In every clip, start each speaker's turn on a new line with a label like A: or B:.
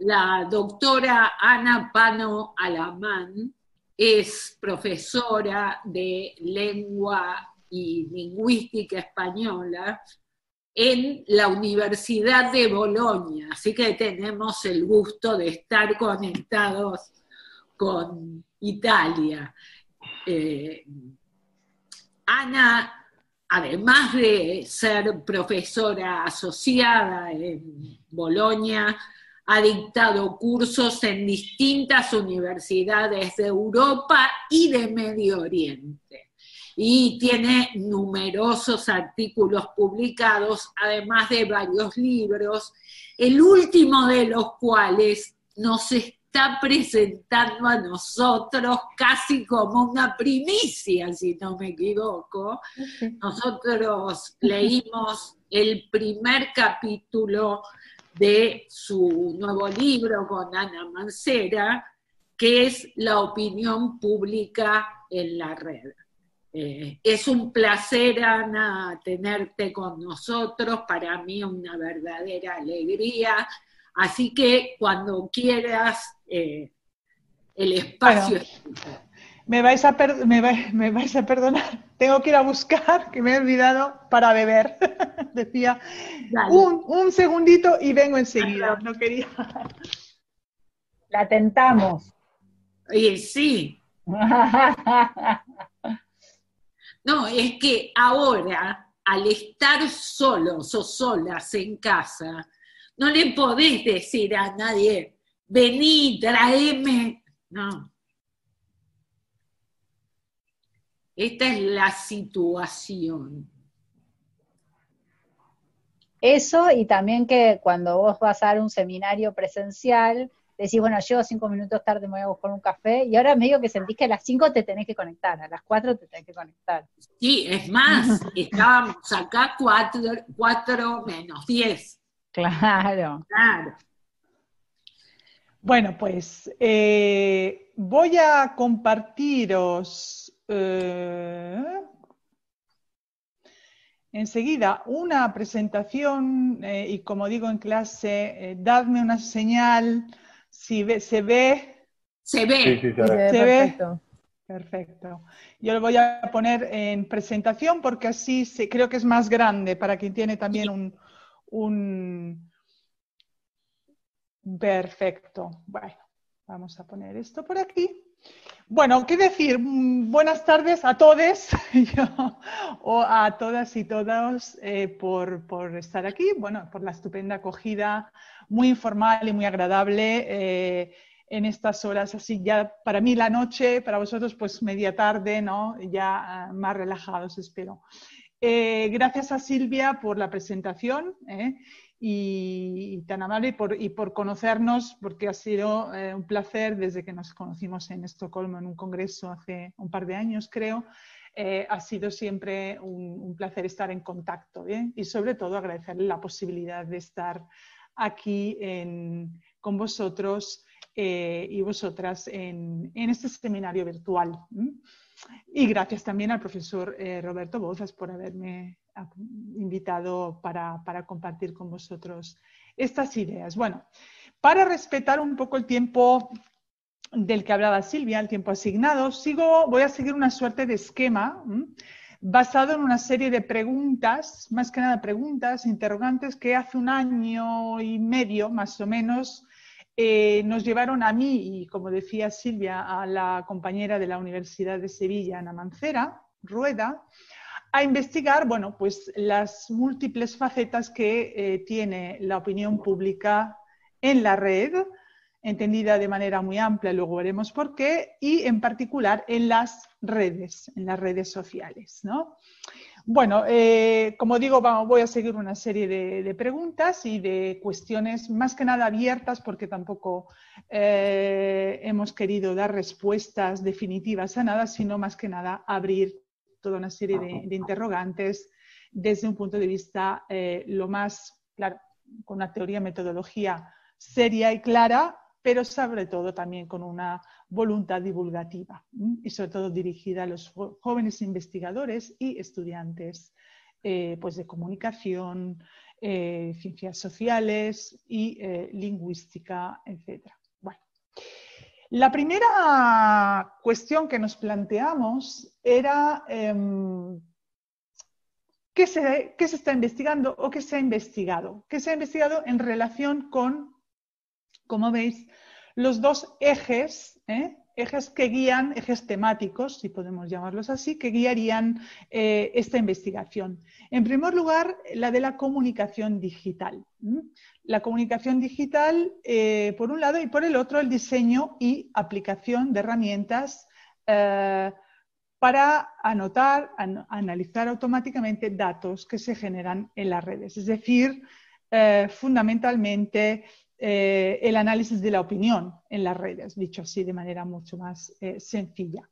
A: La doctora Ana Pano Alamán es profesora de lengua y lingüística española en la Universidad de Bolonia, así que tenemos el gusto de estar conectados con Italia. Ana, además de ser profesora asociada en Bolonia, ha dictado cursos en distintas universidades de Europa y de Medio Oriente. Y tiene numerosos artículos publicados, además de varios libros, el último de los cuales nos está presentando a nosotros casi como una primicia, si no me equivoco. Nosotros leímos el primer capítulo de su nuevo libro con Ana Mancera, que es La opinión pública en la red. Es un placer, Ana, tenerte con nosotros, para mí una verdadera alegría, así que cuando quieras, el espacio
B: es tuyo. Me vais a perdonar, tengo que ir a buscar, que me he olvidado, para beber. Decía, un segundito y vengo enseguida. No quería.
C: La tentamos.
A: Sí. No, es que ahora, al estar solos o solas en casa, no le podés decir a nadie, vení, traeme. No. Esta es la situación.
C: Eso, y también que cuando vos vas a dar un seminario presencial, decís, bueno, llego 5 minutos tarde, me voy a buscar un café, y ahora medio que sentís que a las 5 te tenés que conectar, a las 4 te tenés que conectar.
A: Sí, es más, estábamos acá 4 menos 10.
C: Claro.
A: Claro.
B: Bueno, pues voy a compartiros enseguida una presentación y como digo en clase, dadme una señal si se ve.
A: Se ve.
D: Sí, sí,
C: se ve perfecto.
B: Perfecto. Yo lo voy a poner en presentación porque así creo que es más grande para quien tiene también un... Perfecto. Bueno, vamos a poner esto por aquí. Bueno, ¿qué decir? Buenas tardes a todos o a todas y todos por estar aquí, bueno, por la estupenda acogida, muy informal y muy agradable en estas horas, así ya para mí la noche, para vosotros pues media tarde, ¿no? Ya más relajados, espero. Gracias a Silvia por la presentación y tan amable y por conocernos, porque ha sido un placer desde que nos conocimos en Estocolmo en un congreso hace un par de años, creo. Ha sido siempre un placer estar en contacto y sobre todo agradecerle la posibilidad de estar aquí con vosotros y vosotras en este seminario virtual. Y gracias también al profesor Roberto Bozas por haberme invitado para compartir con vosotros estas ideas. Bueno, para respetar un poco el tiempo del que hablaba Silvia, el tiempo asignado, voy a seguir una suerte de esquema basado en una serie de preguntas, más que nada preguntas, interrogantes que hace 1 año y medio, más o menos, nos llevaron a mí y, como decía Silvia, a la compañera de la Universidad de Sevilla, Ana Mancera Rueda, a investigar, bueno, pues las múltiples facetas que tiene la opinión pública en la red, entendida de manera muy amplia, luego veremos por qué, y en particular en las redes sociales, ¿no? Bueno, como digo, voy a seguir una serie de preguntas y de cuestiones más que nada abiertas porque tampoco hemos querido dar respuestas definitivas a nada, sino más que nada abrir toda una serie de interrogantes desde un punto de vista lo más, claro, con una teoría, metodología seria y clara, pero sobre todo también con una voluntad divulgativa y sobre todo dirigida a los jóvenes investigadores y estudiantes pues de comunicación, ciencias sociales y lingüística, etc. Bueno, la primera cuestión que nos planteamos era ¿qué se está investigando o qué se ha investigado? ¿Qué se ha investigado en relación con, como veis, los dos ejes, ejes que guían, ejes temáticos, si podemos llamarlos así, que guiarían esta investigación? En primer lugar, la de la comunicación digital. La comunicación digital, por un lado, y por el otro, el diseño y aplicación de herramientas para anotar, analizar automáticamente datos que se generan en las redes. Es decir, fundamentalmente el análisis de la opinión en las redes, dicho así de manera mucho más sencilla.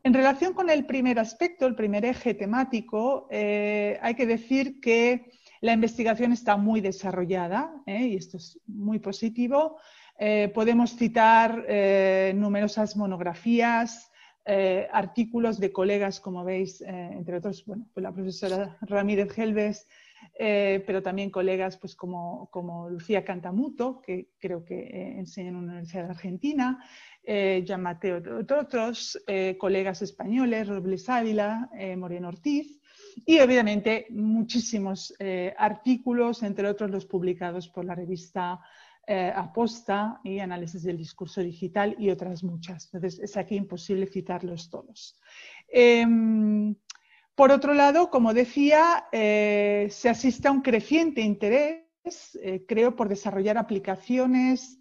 B: En relación con el primer aspecto, el primer eje temático, hay que decir que la investigación está muy desarrollada, y esto es muy positivo. Podemos citar numerosas monografías, artículos de colegas, como veis, entre otros, bueno, pues la profesora Ramírez Gelbes, pero también colegas pues, como Lucía Cantamuto, que creo que enseña en una universidad de Argentina, Gian Mateo, otros colegas españoles, Robles Ávila, Moreno Ortiz, y obviamente muchísimos artículos, entre otros los publicados por la revista Aposta y Análisis del Discurso Digital y otras muchas. Entonces es aquí imposible citarlos todos. Por otro lado, como decía, se asiste a un creciente interés, creo, por desarrollar aplicaciones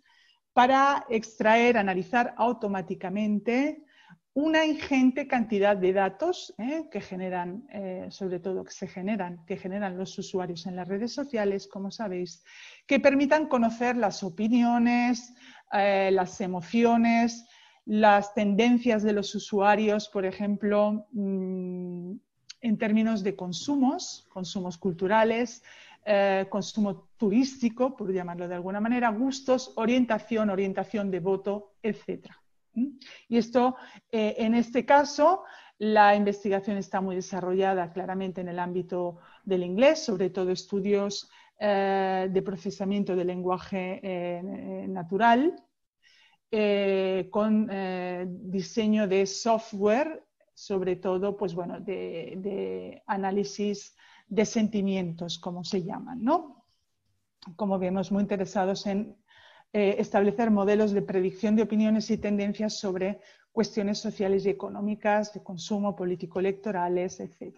B: para extraer, analizar automáticamente una ingente cantidad de datos que generan, sobre todo que generan los usuarios en las redes sociales, como sabéis, que permitan conocer las opiniones, las emociones, las tendencias de los usuarios, por ejemplo, en términos de consumos culturales, consumo turístico, por llamarlo de alguna manera, gustos, orientación de voto, etc. Y esto, en este caso, la investigación está muy desarrollada claramente en el ámbito del inglés, sobre todo estudios de procesamiento del lenguaje natural, con diseño de software, sobre todo, pues bueno, de análisis de sentimientos, como se llaman, ¿no? Como vemos, muy interesados en establecer modelos de predicción de opiniones y tendencias sobre cuestiones sociales y económicas, de consumo, político-electorales, etc.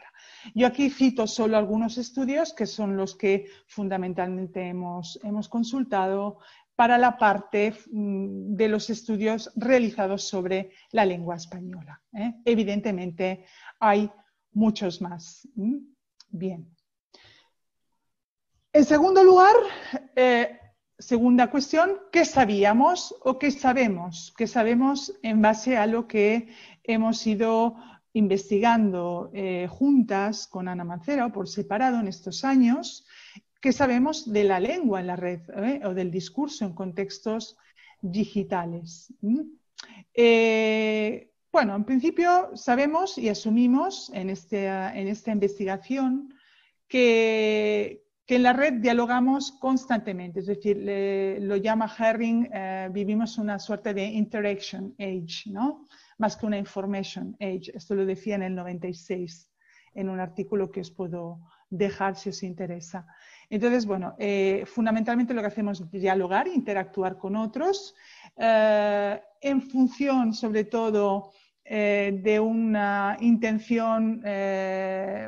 B: Yo aquí cito solo algunos estudios que son los que fundamentalmente hemos consultado para la parte de los estudios realizados sobre la lengua española. Evidentemente hay muchos más. Bien. En segundo lugar, segunda cuestión, ¿qué sabíamos o qué sabemos? ¿Qué sabemos en base a lo que hemos ido investigando juntas con Ana Mancera o por separado en estos años? ¿Qué sabemos de la lengua en la red o del discurso en contextos digitales? Bueno, en principio sabemos y asumimos en esta investigación que en la red dialogamos constantemente, es decir, lo llama Herring, vivimos una suerte de interaction age, ¿no? Más que una information age. Esto lo decía en el 96, en un artículo que os puedo dejar si os interesa. Entonces, bueno, fundamentalmente lo que hacemos es dialogar, interactuar con otros, en función, sobre todo, de una intención,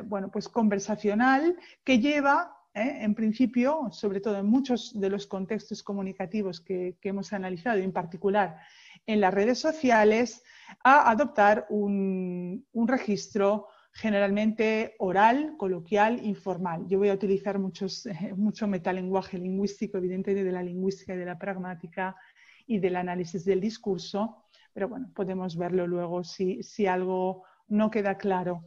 B: bueno, pues conversacional que lleva, en principio, sobre todo en muchos de los contextos comunicativos que hemos analizado, y en particular en las redes sociales, a adoptar un registro generalmente oral, coloquial, informal. Yo voy a utilizar mucho metalenguaje lingüístico, evidentemente de la lingüística y de la pragmática y del análisis del discurso, pero bueno, podemos verlo luego si algo no queda claro.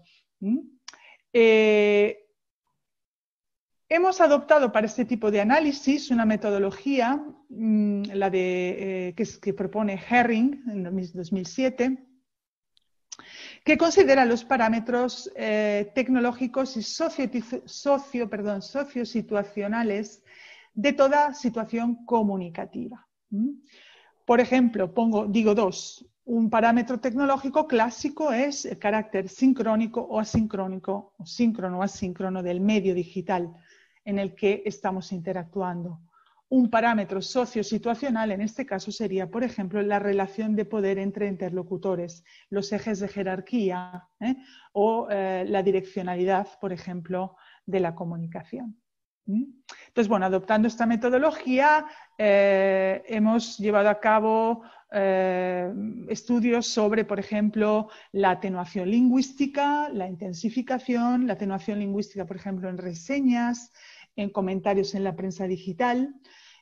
B: Hemos adoptado para este tipo de análisis una metodología, la que propone Herring en 2007, que considera los parámetros tecnológicos y sociosituacionales de toda situación comunicativa. Por ejemplo, digo dos. Un parámetro tecnológico clásico es el carácter sincrónico o asincrónico, o síncrono o asíncrono del medio digital en el que estamos interactuando. Un parámetro sociosituacional en este caso sería, por ejemplo, la relación de poder entre interlocutores, los ejes de jerarquía o la direccionalidad, por ejemplo, de la comunicación. Entonces, bueno, adoptando esta metodología, hemos llevado a cabo estudios sobre, por ejemplo, la atenuación lingüística, la intensificación, la atenuación lingüística, por ejemplo, en reseñas, en comentarios en la prensa digital,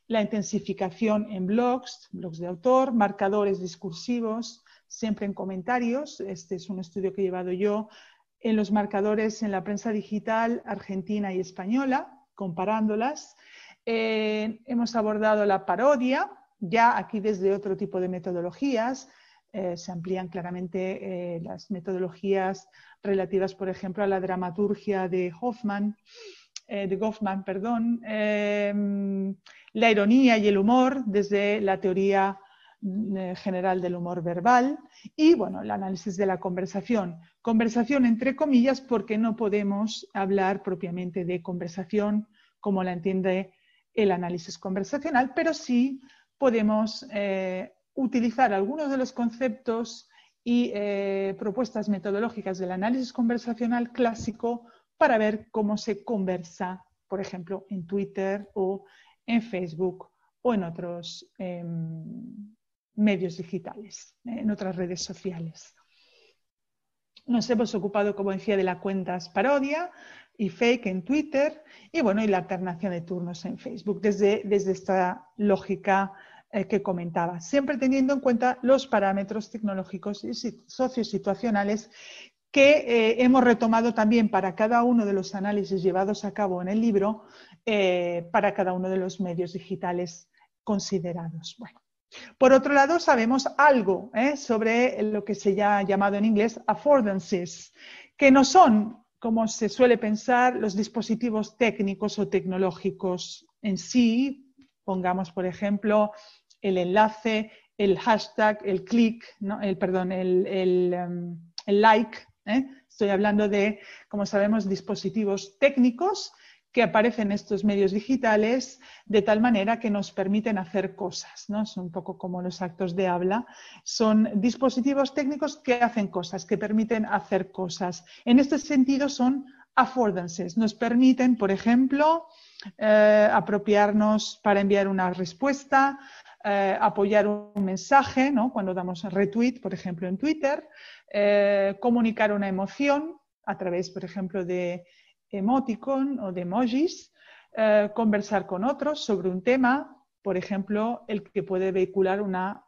B: la intensificación en blogs de autor, marcadores discursivos, siempre en comentarios. Este es un estudio que he llevado yo en los marcadores en la prensa digital argentina y española, comparándolas. Hemos abordado la parodia, ya aquí desde otro tipo de metodologías. Se amplían claramente las metodologías relativas, por ejemplo, a la dramaturgia de Goffman, la ironía y el humor desde la teoría general del humor verbal y, bueno, el análisis de la conversación. Conversación entre comillas porque no podemos hablar propiamente de conversación como la entiende el análisis conversacional, pero sí podemos utilizar algunos de los conceptos y propuestas metodológicas del análisis conversacional clásico para ver cómo se conversa, por ejemplo, en Twitter o en Facebook o en otros medios digitales, en otras redes sociales. Nos hemos ocupado, como decía, de las cuentas parodia y fake en Twitter y, bueno, y la alternación de turnos en Facebook, desde esta lógica que comentaba, siempre teniendo en cuenta los parámetros tecnológicos y sociosituacionales que hemos retomado también para cada uno de los análisis llevados a cabo en el libro, para cada uno de los medios digitales considerados. Bueno, por otro lado, sabemos algo sobre lo que se ha llamado en inglés affordances, que no son, como se suele pensar, los dispositivos técnicos o tecnológicos en sí. Pongamos, por ejemplo, el enlace, el hashtag, el click, ¿no? el like. Estoy hablando de, como sabemos, dispositivos técnicos que aparecen en estos medios digitales de tal manera que nos permiten hacer cosas, ¿no? Son un poco como los actos de habla. Son dispositivos técnicos que hacen cosas, que permiten hacer cosas. En este sentido son affordances. Nos permiten, por ejemplo, apropiarnos para enviar una respuesta, apoyar un mensaje, ¿no? Cuando damos retweet, por ejemplo, en Twitter, comunicar una emoción a través, por ejemplo, de emoticon o de emojis, conversar con otros sobre un tema, por ejemplo, el que puede vehicular una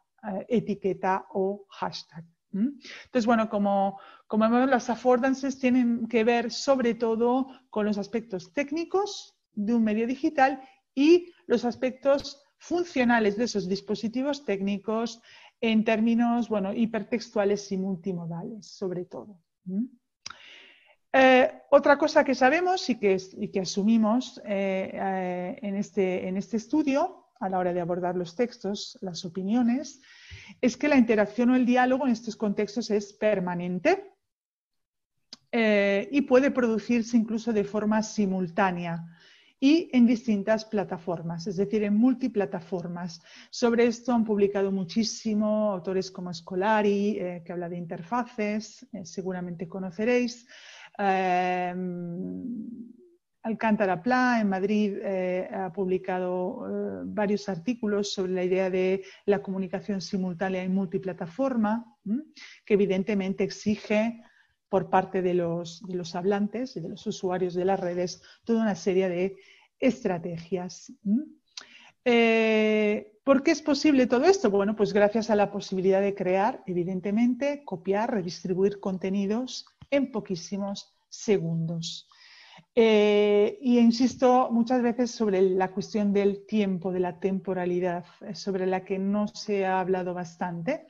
B: etiqueta o hashtag. Entonces, bueno, como vemos, las affordances tienen que ver sobre todo con los aspectos técnicos de un medio digital y los aspectos funcionales de esos dispositivos técnicos en términos, bueno, hipertextuales y multimodales, sobre todo. Otra cosa que sabemos y que asumimos en este estudio, a la hora de abordar los textos, las opiniones, es que la interacción o el diálogo en estos contextos es permanente y puede producirse incluso de forma simultánea y en distintas plataformas, es decir, en multiplataformas. Sobre esto han publicado muchísimo autores como Scolari, que habla de interfaces, seguramente conoceréis. Alcántara Pla en Madrid ha publicado varios artículos sobre la idea de la comunicación simultánea y multiplataforma, que evidentemente exige por parte de los hablantes y de los usuarios de las redes toda una serie de estrategias. ¿Por qué es posible todo esto? Bueno, pues gracias a la posibilidad de crear, evidentemente, copiar, redistribuir contenidos en poquísimos segundos. Y insisto muchas veces sobre la cuestión del tiempo, de la temporalidad, sobre la que no se ha hablado bastante.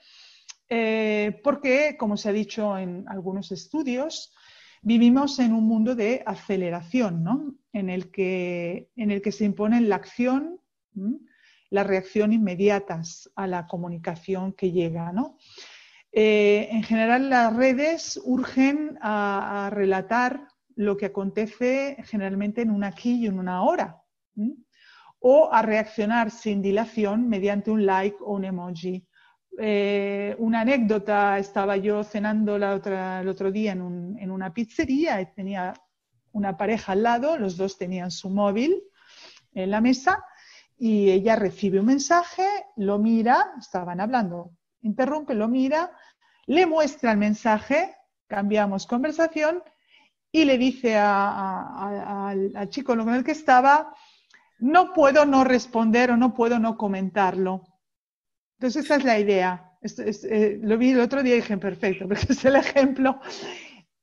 B: porque, como se ha dicho en algunos estudios, vivimos en un mundo de aceleración, ¿no? En el que se imponen la acción, la reacción inmediatas a la comunicación que llega, ¿no? En general, las redes urgen a relatar lo que acontece generalmente en un aquí y en una ahora, o a reaccionar sin dilación mediante un like o un emoji. Una anécdota: estaba yo cenando el otro día en una pizzería y tenía una pareja al lado, los dos tenían su móvil en la mesa y ella recibe un mensaje, lo mira, estaban hablando, interrumpe, lo mira, le muestra el mensaje, cambiamos conversación y le dice al chico con el que estaba: no puedo no responder o no puedo no comentarlo. Entonces esta es la idea. Lo vi el otro día y dije, perfecto, porque es el ejemplo.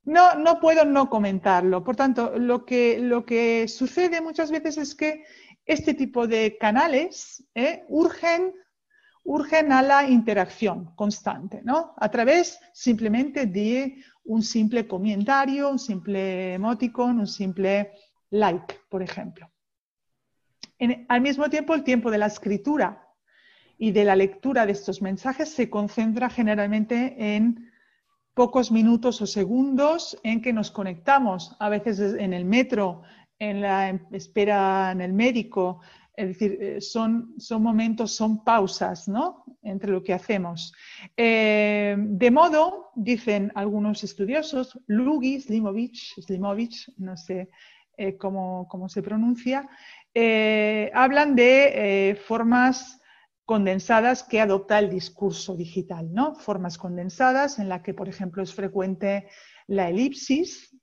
B: No puedo no comentarlo. Por tanto, lo que sucede muchas veces es que este tipo de canales urgen a la interacción constante, ¿no? A través simplemente de un simple comentario, un simple emoticon, un simple like, por ejemplo. Al mismo tiempo, el tiempo de la escritura y de la lectura de estos mensajes se concentra generalmente en pocos minutos o segundos en que nos conectamos, a veces en el metro, en la espera en el médico. Es decir, son momentos, son pausas, ¿no?, entre lo que hacemos. De modo, dicen algunos estudiosos, Lugui, Slimovich, no sé cómo se pronuncia, hablan de formas condensadas que adopta el discurso digital, ¿no? Formas condensadas en la que, por ejemplo, es frecuente la elipsis.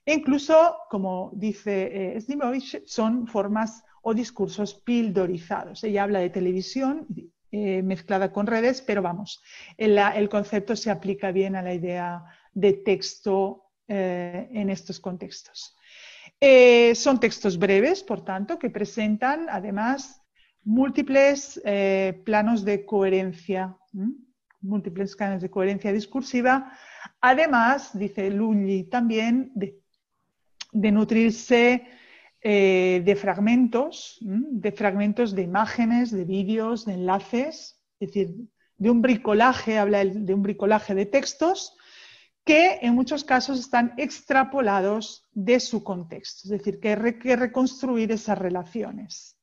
B: E incluso, como dice Slimovich, son formas o discursos pildorizados. Ella habla de televisión mezclada con redes, pero vamos, el concepto se aplica bien a la idea de texto en estos contextos. Son textos breves, por tanto, que presentan además múltiples planos de coherencia, múltiples planos de coherencia discursiva. Además, dice Lugui también, de nutrirse de fragmentos de imágenes, de vídeos, de enlaces, es decir, de un bricolaje, habla de un bricolaje de textos que en muchos casos están extrapolados de su contexto, es decir, que hay que reconstruir esas relaciones.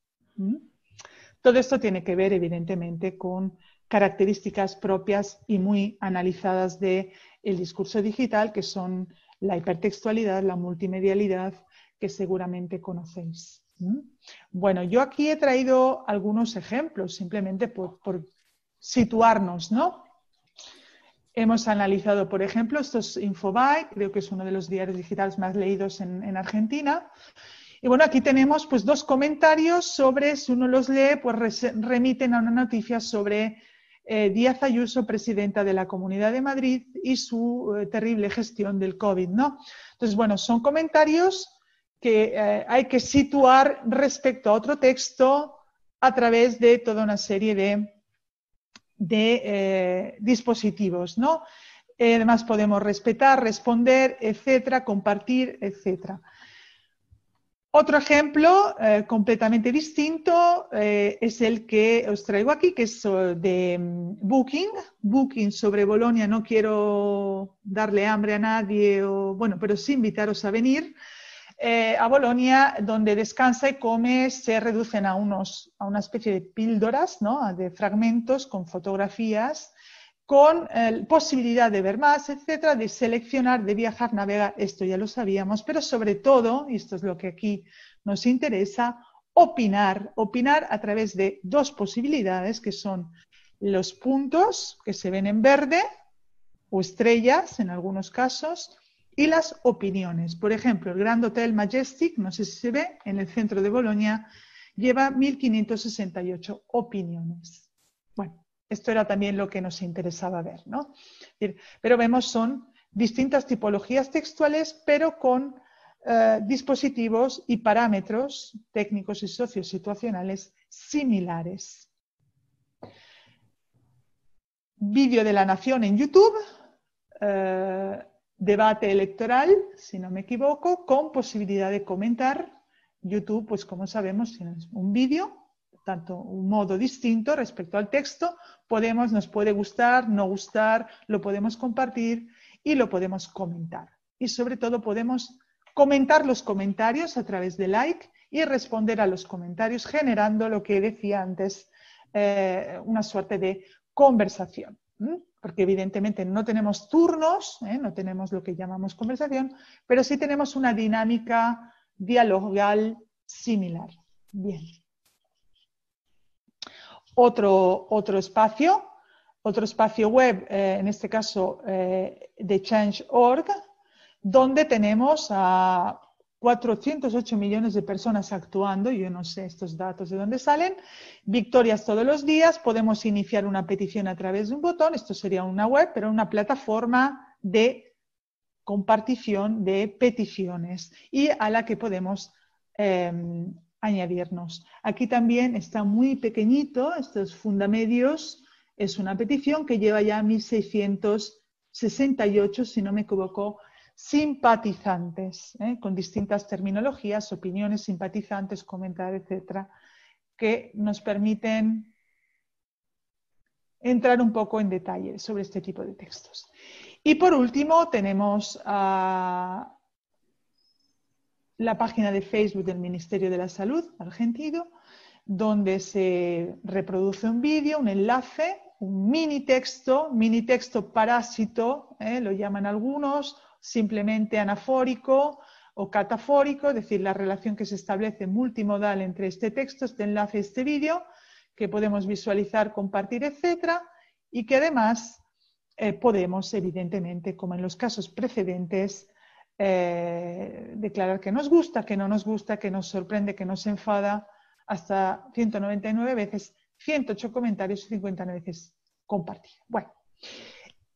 B: Todo esto tiene que ver, evidentemente, con características propias y muy analizadas del discurso digital, que son la hipertextualidad, la multimedialidad, que seguramente conocéis. Bueno, yo aquí he traído algunos ejemplos, simplemente por situarnos, ¿no? Hemos analizado, por ejemplo, esto es Infobae, creo que es uno de los diarios digitales más leídos en Argentina. Y bueno, aquí tenemos pues dos comentarios sobre, si uno los lee, pues remiten a una noticia sobre Díaz Ayuso, presidenta de la Comunidad de Madrid, y su terrible gestión del COVID, ¿no? Entonces, bueno, son comentarios que hay que situar respecto a otro texto a través de toda una serie de dispositivos, ¿no? Además podemos respetar, responder, etcétera, compartir, etcétera. Otro ejemplo completamente distinto es el que os traigo aquí, que es de Booking sobre Bolonia. No quiero darle hambre a nadie, pero sí invitaros a venir a Bolonia, donde Descansa y Come se reducen a una especie de píldoras, ¿no?, de fragmentos con fotografías, con posibilidad de ver más, etcétera, de seleccionar, de viajar, navegar, esto ya lo sabíamos, pero sobre todo, y esto es lo que aquí nos interesa, opinar a través de dos posibilidades, que son los puntos que se ven en verde, o estrellas en algunos casos, y las opiniones. Por ejemplo, el Grand Hotel Majestic, no sé si se ve, en el centro de Bolonia, lleva 1568 opiniones. Bueno, esto era también lo que nos interesaba ver, ¿no? Pero vemos, son distintas tipologías textuales, pero con dispositivos y parámetros técnicos y sociosituacionales similares. vídeo de la Nación en YouTube, debate electoral, si no me equivoco, con posibilidad de comentar. YouTube, pues como sabemos, tiene un vídeo, tanto un modo distinto respecto al texto. Nos puede gustar, no gustar, lo podemos compartir y lo podemos comentar. Y sobre todo podemos comentar los comentarios a través de like y responder a los comentarios generando lo que decía antes, una suerte de conversación. Porque evidentemente no tenemos turnos, no tenemos lo que llamamos conversación, pero sí tenemos una dinámica dialogal similar. Bien. Otro espacio web, en este caso de Change.org, donde tenemos a 408 millones de personas actuando. Yo no sé estos datos de dónde salen. Victorias todos los días. Podemos iniciar una petición a través de un botón. Esto sería una web, pero una plataforma de compartición de peticiones y a la que podemos añadirnos. Aquí también está muy pequeñito, estos fundamedios, es una petición que lleva ya 1668, si no me equivoco, simpatizantes, con distintas terminologías, opiniones, simpatizantes, comentar, etcétera, que nos permiten entrar un poco en detalle sobre este tipo de textos. Y por último tenemos la página de Facebook del Ministerio de la Salud argentino, donde se reproduce un vídeo, un enlace, un mini texto parásito, lo llaman algunos, simplemente anafórico o catafórico, es decir, la relación que se establece multimodal entre este texto, este enlace y este vídeo, que podemos visualizar, compartir, etcétera, y que además podemos, evidentemente, como en los casos precedentes, declarar que nos gusta, que no nos gusta, que nos sorprende, que nos enfada, hasta 199 veces, 108 comentarios y 59 veces compartir. Bueno,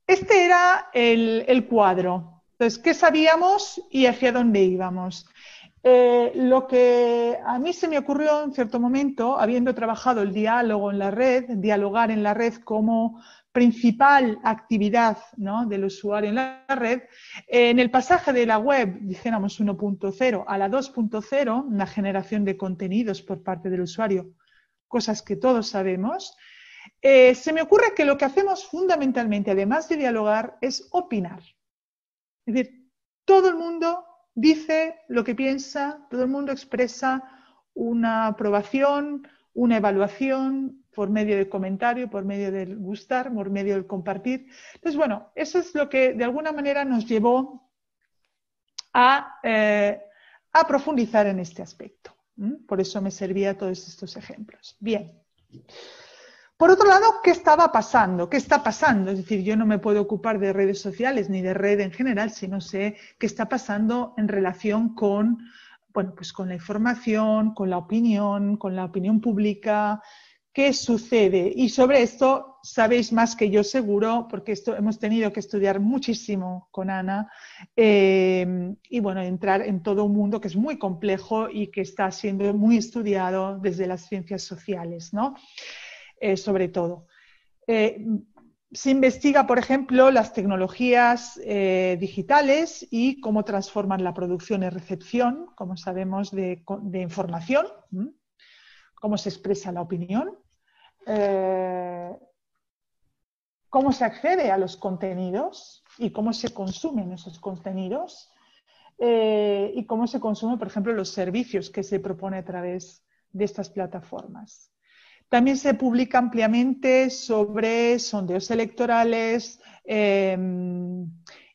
B: este era el cuadro. Entonces, ¿qué sabíamos y hacia dónde íbamos? Lo que a mí se me ocurrió en cierto momento, habiendo trabajado el diálogo en la red, dialogar en la red como principal actividad, ¿no?, del usuario en la red, en el pasaje de la web, dijéramos 1.0 a la 2.0, una generación de contenidos por parte del usuario, cosas que todos sabemos, se me ocurre que lo que hacemos fundamentalmente, además de dialogar, es opinar. Es decir, todo el mundo dice lo que piensa, todo el mundo expresa una aprobación, una evaluación por medio del comentario, por medio del gustar, por medio del compartir. Entonces, bueno, eso es lo que de alguna manera nos llevó a profundizar en este aspecto. Por eso me servía todos estos ejemplos. Bien. Por otro lado, ¿qué estaba pasando? ¿Qué está pasando? Es decir, yo no me puedo ocupar de redes sociales ni de red en general si no sé qué está pasando en relación con, bueno, pues con la información, con la opinión pública, qué sucede. Y sobre esto sabéis más que yo seguro, porque esto hemos tenido que estudiar muchísimo con Ana y bueno, entrar en todo un mundo que es muy complejo y que está siendo muy estudiado desde las ciencias sociales, ¿no? Sobre todo. Se investiga, por ejemplo, las tecnologías digitales y cómo transforman la producción y recepción, como sabemos, de información, cómo se expresa la opinión, cómo se accede a los contenidos y cómo se consumen esos contenidos y cómo se consumen, por ejemplo, los servicios que se propone a través de estas plataformas. También se publica ampliamente sobre sondeos electorales,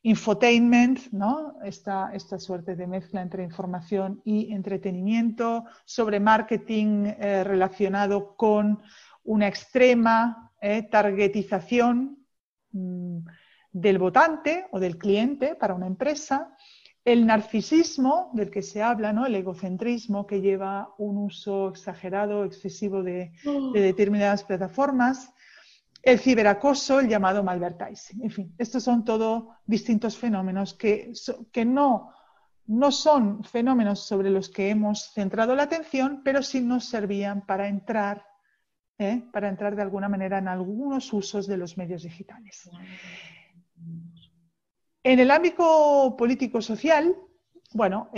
B: infotainment, ¿no? Esta suerte de mezcla entre información y entretenimiento, sobre marketing relacionado con una extrema targetización del votante o del cliente para una empresa. El narcisismo del que se habla, ¿no?, el egocentrismo que lleva un uso exagerado, excesivo de determinadas plataformas, el ciberacoso, el llamado malvertising. En fin, estos son todos distintos fenómenos que no son fenómenos sobre los que hemos centrado la atención, pero sí nos servían para entrar para entrar de alguna manera en algunos usos de los medios digitales. En el ámbito político-social, bueno,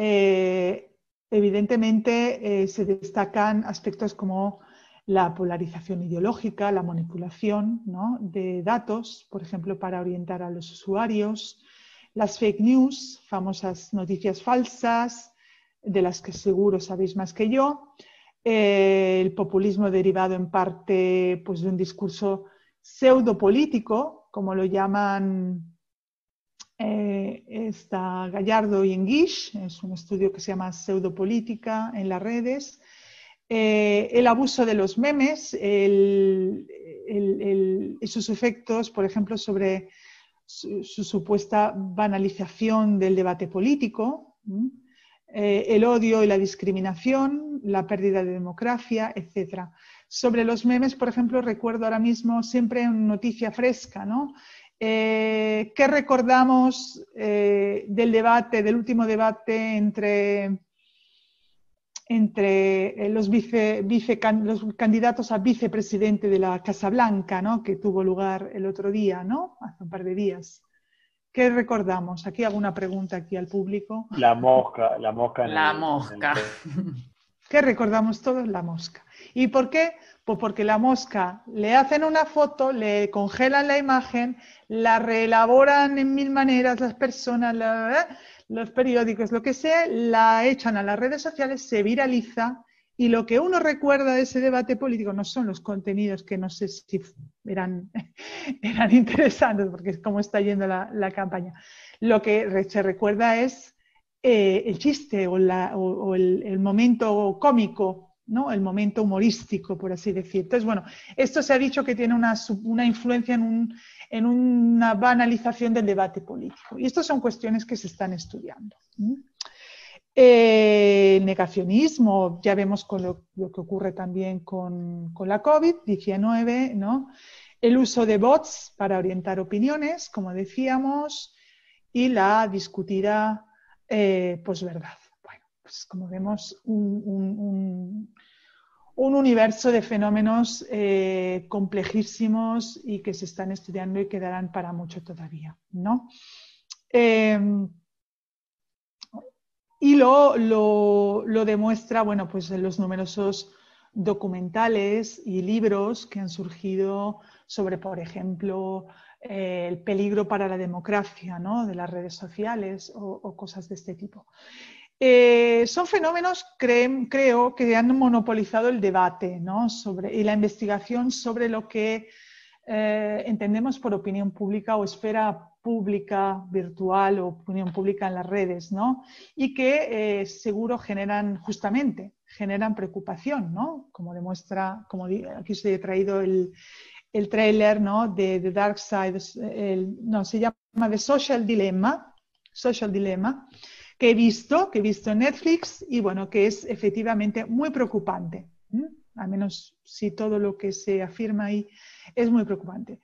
B: evidentemente se destacan aspectos como la polarización ideológica, la manipulación, ¿no?, de datos, por ejemplo, para orientar a los usuarios, las fake news, famosas noticias falsas, de las que seguro sabéis más que yo, el populismo derivado en parte, pues, de un discurso pseudopolítico, como lo llaman Gallardo y Enguix, es un estudio que se llama Pseudopolítica en las redes, el abuso de los memes, esos efectos, por ejemplo, sobre su supuesta banalización del debate político, el odio y la discriminación, la pérdida de democracia, etc. Sobre los memes, por ejemplo, recuerdo ahora mismo siempre una noticia fresca, ¿no? ¿Qué recordamos del debate, del último debate entre los candidatos a vicepresidente de la Casa Blanca, ¿no?, que tuvo lugar el otro día, ¿no?, hace un par de días? ¿Qué recordamos? Aquí hago una pregunta aquí al público.
D: La mosca.
E: La mosca.
B: ¿Qué recordamos todos? La mosca. ¿Y por qué? Pues porque la mosca le hacen una foto, le congelan la imagen, la reelaboran en mil maneras las personas, los periódicos, lo que sea, la echan a las redes sociales, se viraliza, y lo que uno recuerda de ese debate político no son los contenidos, que no sé si eran interesantes, porque es como está yendo la campaña. Lo que se recuerda es el chiste o el momento cómico, ¿no?, el momento humorístico, por así decir. Entonces, bueno, esto se ha dicho que tiene una influencia en una banalización del debate político. Y estas son cuestiones que se están estudiando. Negacionismo, ya vemos con lo que ocurre también con la COVID-19, ¿no? El uso de bots para orientar opiniones, como decíamos, y la discutida posverdad. Bueno, pues como vemos, un universo de fenómenos complejísimos y que se están estudiando y quedarán para mucho todavía, ¿no? Y lo demuestra, bueno, pues en los numerosos documentales y libros que han surgido sobre, por ejemplo, el peligro para la democracia, ¿no?, de las redes sociales o cosas de este tipo. Son fenómenos, creo, que han monopolizado el debate, ¿no?, y la investigación sobre lo que entendemos por opinión pública o esfera pública virtual o opinión pública en las redes, ¿no? Y que seguro generan preocupación, ¿no? Como demuestra, aquí os he traído el tráiler, ¿no?, de The Dark Side, se llama The Social Dilemma, que he visto en Netflix, y bueno, que es efectivamente muy preocupante, al menos si todo lo que se afirma ahí es muy preocupante.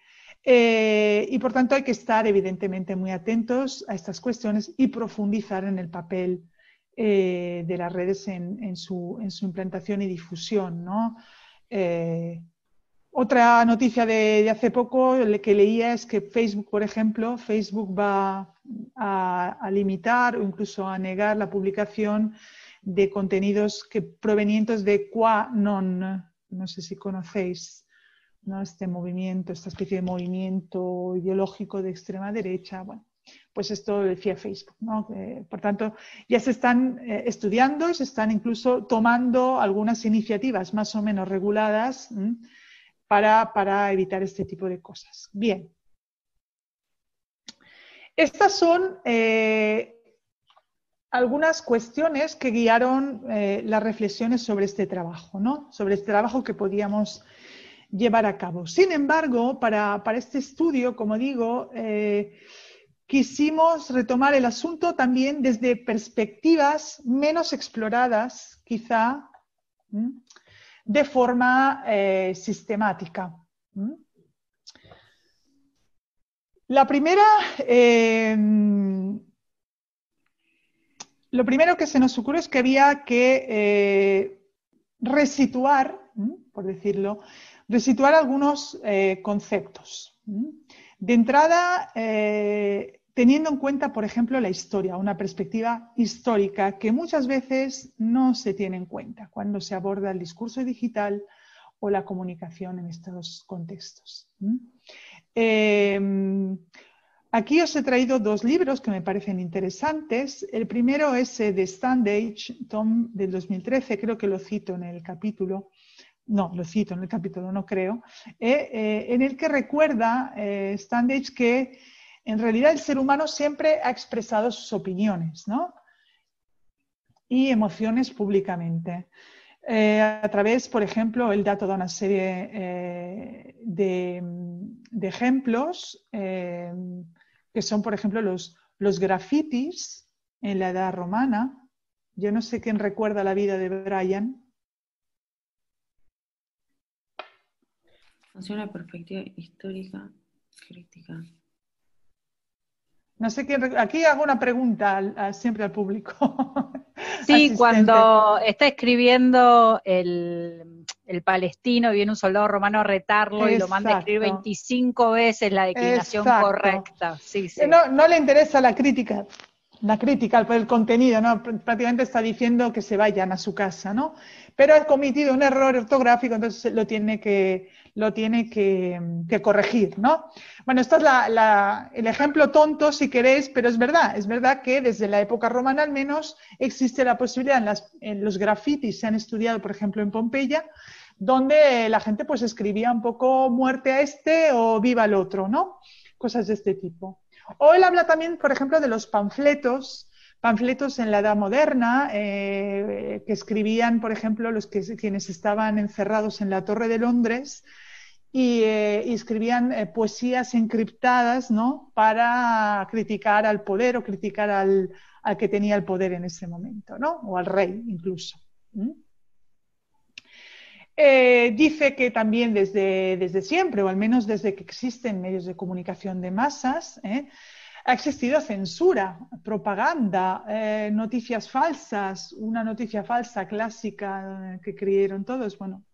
B: Y por tanto hay que estar evidentemente muy atentos a estas cuestiones y profundizar en el papel de las redes en su implantación y difusión, ¿no? Otra noticia de hace poco que leía es que Facebook, por ejemplo, Facebook va a limitar o incluso a negar la publicación de contenidos provenientes de QAnon. No sé si conocéis, ¿no?, este movimiento, esta especie de movimiento ideológico de extrema derecha. Bueno, pues esto lo decía Facebook, ¿no? Por tanto, ya se están estudiando, se están incluso tomando algunas iniciativas más o menos reguladas para evitar este tipo de cosas. Bien. Estas son algunas cuestiones que guiaron las reflexiones sobre este trabajo, ¿no?, sobre este trabajo que podíamos llevar a cabo. Sin embargo, para este estudio, como digo, quisimos retomar el asunto también desde perspectivas menos exploradas, quizá, de forma sistemática. La primera, lo primero que se nos ocurre es que había que resituar, por decirlo, resituar algunos conceptos. De entrada, teniendo en cuenta, por ejemplo, la historia, una perspectiva histórica que muchas veces no se tiene en cuenta cuando se aborda el discurso digital o la comunicación en estos contextos. Aquí os he traído dos libros que me parecen interesantes. El primero es de Standage, Tom, del 2013, creo que lo cito en el capítulo. No, lo cito en el capítulo, no creo. En el que recuerda Standage que en realidad el ser humano siempre ha expresado sus opiniones, ¿no? Y emociones públicamente. A través, por ejemplo, él da toda una serie de ejemplos que son, por ejemplo, los grafitis en la Edad Romana. Yo no sé quién recuerda la vida de Brian.
D: Hacia una perspectiva histórica crítica.
B: No sé quién. Aquí hago una pregunta siempre al público.
C: Sí,
B: Asistente.
C: cuando está escribiendo el palestino, viene un soldado romano a retarlo y lo manda a escribir
B: Exacto.
C: 25 veces la declinación
B: Exacto.
C: correcta. Sí, sí.
B: No le interesa la crítica por el contenido, ¿no? Prácticamente está diciendo que se vayan a su casa, ¿no? Pero ha cometido un error ortográfico, entonces lo tiene que corregir, ¿no? Bueno, esto es el ejemplo tonto, si queréis, pero es verdad que desde la época romana al menos existe la posibilidad, en los grafitis se han estudiado, por ejemplo, en Pompeya, donde la gente pues escribía un poco muerte a este o viva el otro, ¿no? Cosas de este tipo. O él habla también, por ejemplo, de los panfletos en la Edad Moderna, que escribían, por ejemplo, quienes estaban encerrados en la Torre de Londres y escribían poesías encriptadas, ¿no? Para criticar al poder o criticar al que tenía el poder en ese momento, ¿no? O al rey incluso. Dice que también desde siempre, o al menos desde que existen medios de comunicación de masas, ha existido censura, propaganda, noticias falsas. Una noticia falsa clásica que creyeron todos, bueno,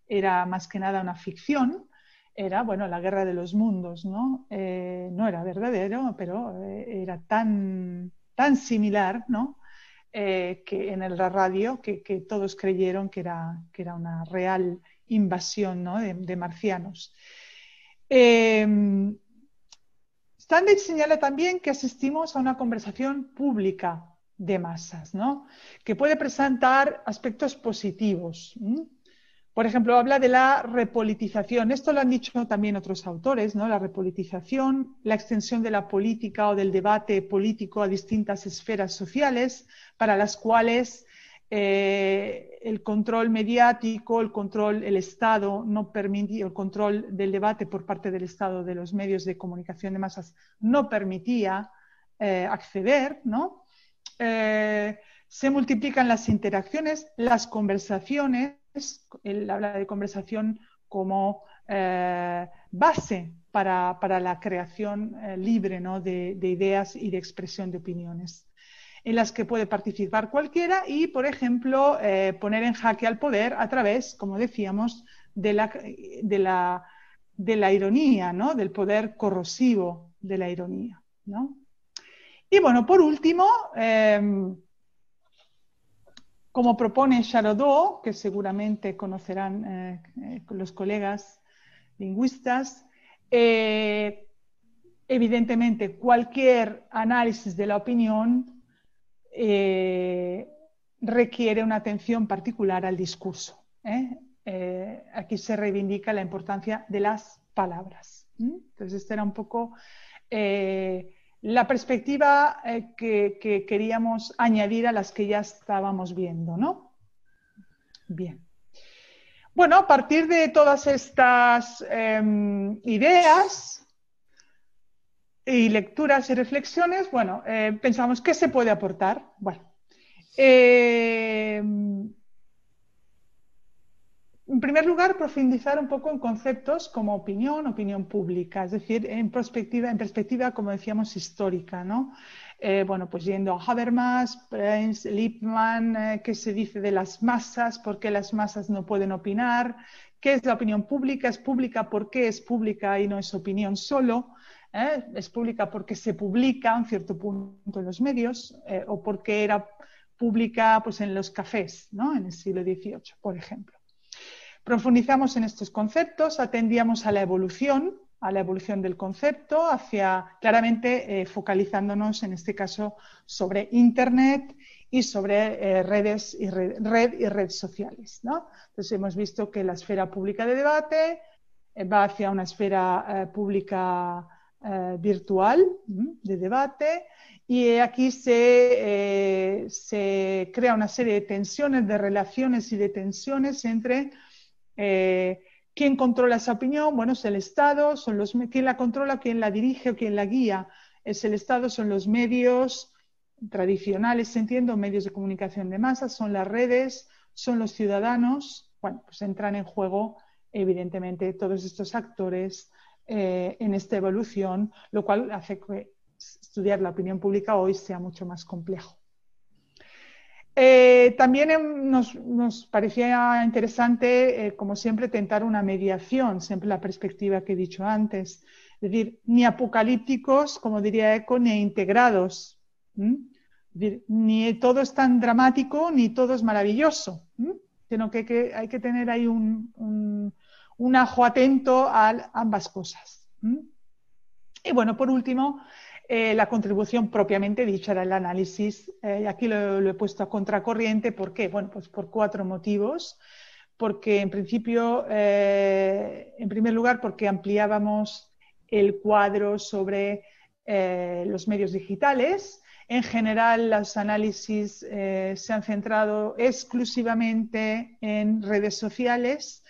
B: era más que nada una ficción, era, bueno, la guerra de los mundos, ¿no? No era verdadero, pero era tan similar, ¿no? Que en la radio que todos creyeron que era una real invasión, ¿no? de marcianos. Standage señala también que asistimos a una conversación pública de masas, ¿no? Que puede presentar aspectos positivos. Por ejemplo, habla de la repolitización. Esto lo han dicho también otros autores, ¿no? La repolitización, la extensión de la política o del debate político a distintas esferas sociales, para las cuales el control mediático, el Estado no permitía, el control del debate por parte del Estado de los medios de comunicación de masas no permitía acceder, ¿no? Se multiplican las interacciones, las conversaciones. Él habla de conversación como base para la creación libre, ¿no? de ideas y de expresión de opiniones, en las que puede participar cualquiera y, por ejemplo, poner en jaque al poder a través, como decíamos, de la ironía, ¿no? Del poder corrosivo de la ironía, ¿no? Y bueno, por último, como propone Charodot, que seguramente conocerán los colegas lingüistas, evidentemente cualquier análisis de la opinión requiere una atención particular al discurso. Aquí se reivindica la importancia de las palabras. Entonces, esta era un poco la perspectiva que queríamos añadir a las que ya estábamos viendo, ¿no? Bien. Bueno, a partir de todas estas ideas y lecturas y reflexiones, bueno, pensamos ¿qué se puede aportar? Bueno, en primer lugar, profundizar un poco en conceptos como opinión pública, es decir, en perspectiva, como decíamos, histórica, ¿no? Bueno, pues yendo a Habermas, Prince, Lippmann, qué se dice de las masas, por qué las masas no pueden opinar, ¿Qué es la opinión pública? Es pública porque es pública y no es opinión solo. Es pública porque se publica a un cierto punto en los medios o porque era pública pues, en los cafés, ¿no? En el siglo XVIII, por ejemplo. Profundizamos en estos conceptos, atendíamos a la evolución del concepto, claramente focalizándonos en este caso sobre Internet y sobre redes y redes sociales, ¿no? Entonces hemos visto que la esfera pública de debate va hacia una esfera pública virtual de debate y aquí se crea una serie de tensiones, de relaciones y de tensiones entre ¿quién controla esa opinión? Bueno, es el Estado, ¿quién la controla? ¿Quién la dirige o quién la guía? Es el Estado, son los medios tradicionales, entiendo, medios de comunicación de masas, son las redes, son los ciudadanos. Bueno, pues entran en juego, evidentemente, todos estos actores en esta evolución, lo cual hace que estudiar la opinión pública hoy sea mucho más complejo. También nos parecía interesante, como siempre, tentar una mediación, siempre la perspectiva que he dicho antes, es decir, ni apocalípticos, como diría Eco, ni integrados. Es decir, ni todo es tan dramático, ni todo es maravilloso, sino que hay que tener ahí un ajo atento a ambas cosas. Y bueno, por último, la contribución propiamente dicha era el análisis. Aquí lo he puesto a contracorriente. ¿Por qué? Bueno, pues por 4 motivos. Porque en principio, en primer lugar, porque ampliábamos el cuadro sobre los medios digitales. En general, los análisis se han centrado exclusivamente en redes sociales,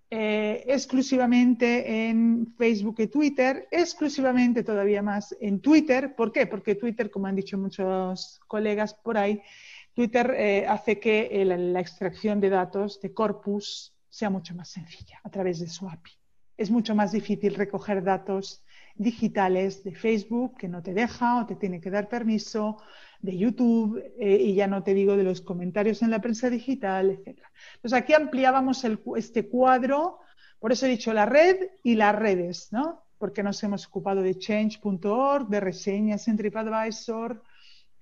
B: exclusivamente en Facebook y Twitter, exclusivamente todavía más en Twitter. ¿Por qué? Porque Twitter, como han dicho muchos colegas por ahí, Twitter hace que la extracción de datos de corpus sea mucho más sencilla a través de su API. Es mucho más difícil recoger datos digitales de Facebook, que no te deja o te tiene que dar permiso, de YouTube, y ya no te digo de los comentarios en la prensa digital, etc. Entonces aquí ampliábamos este cuadro, por eso he dicho la red y las redes, ¿no? Porque nos hemos ocupado de change.org, de reseñas en TripAdvisor,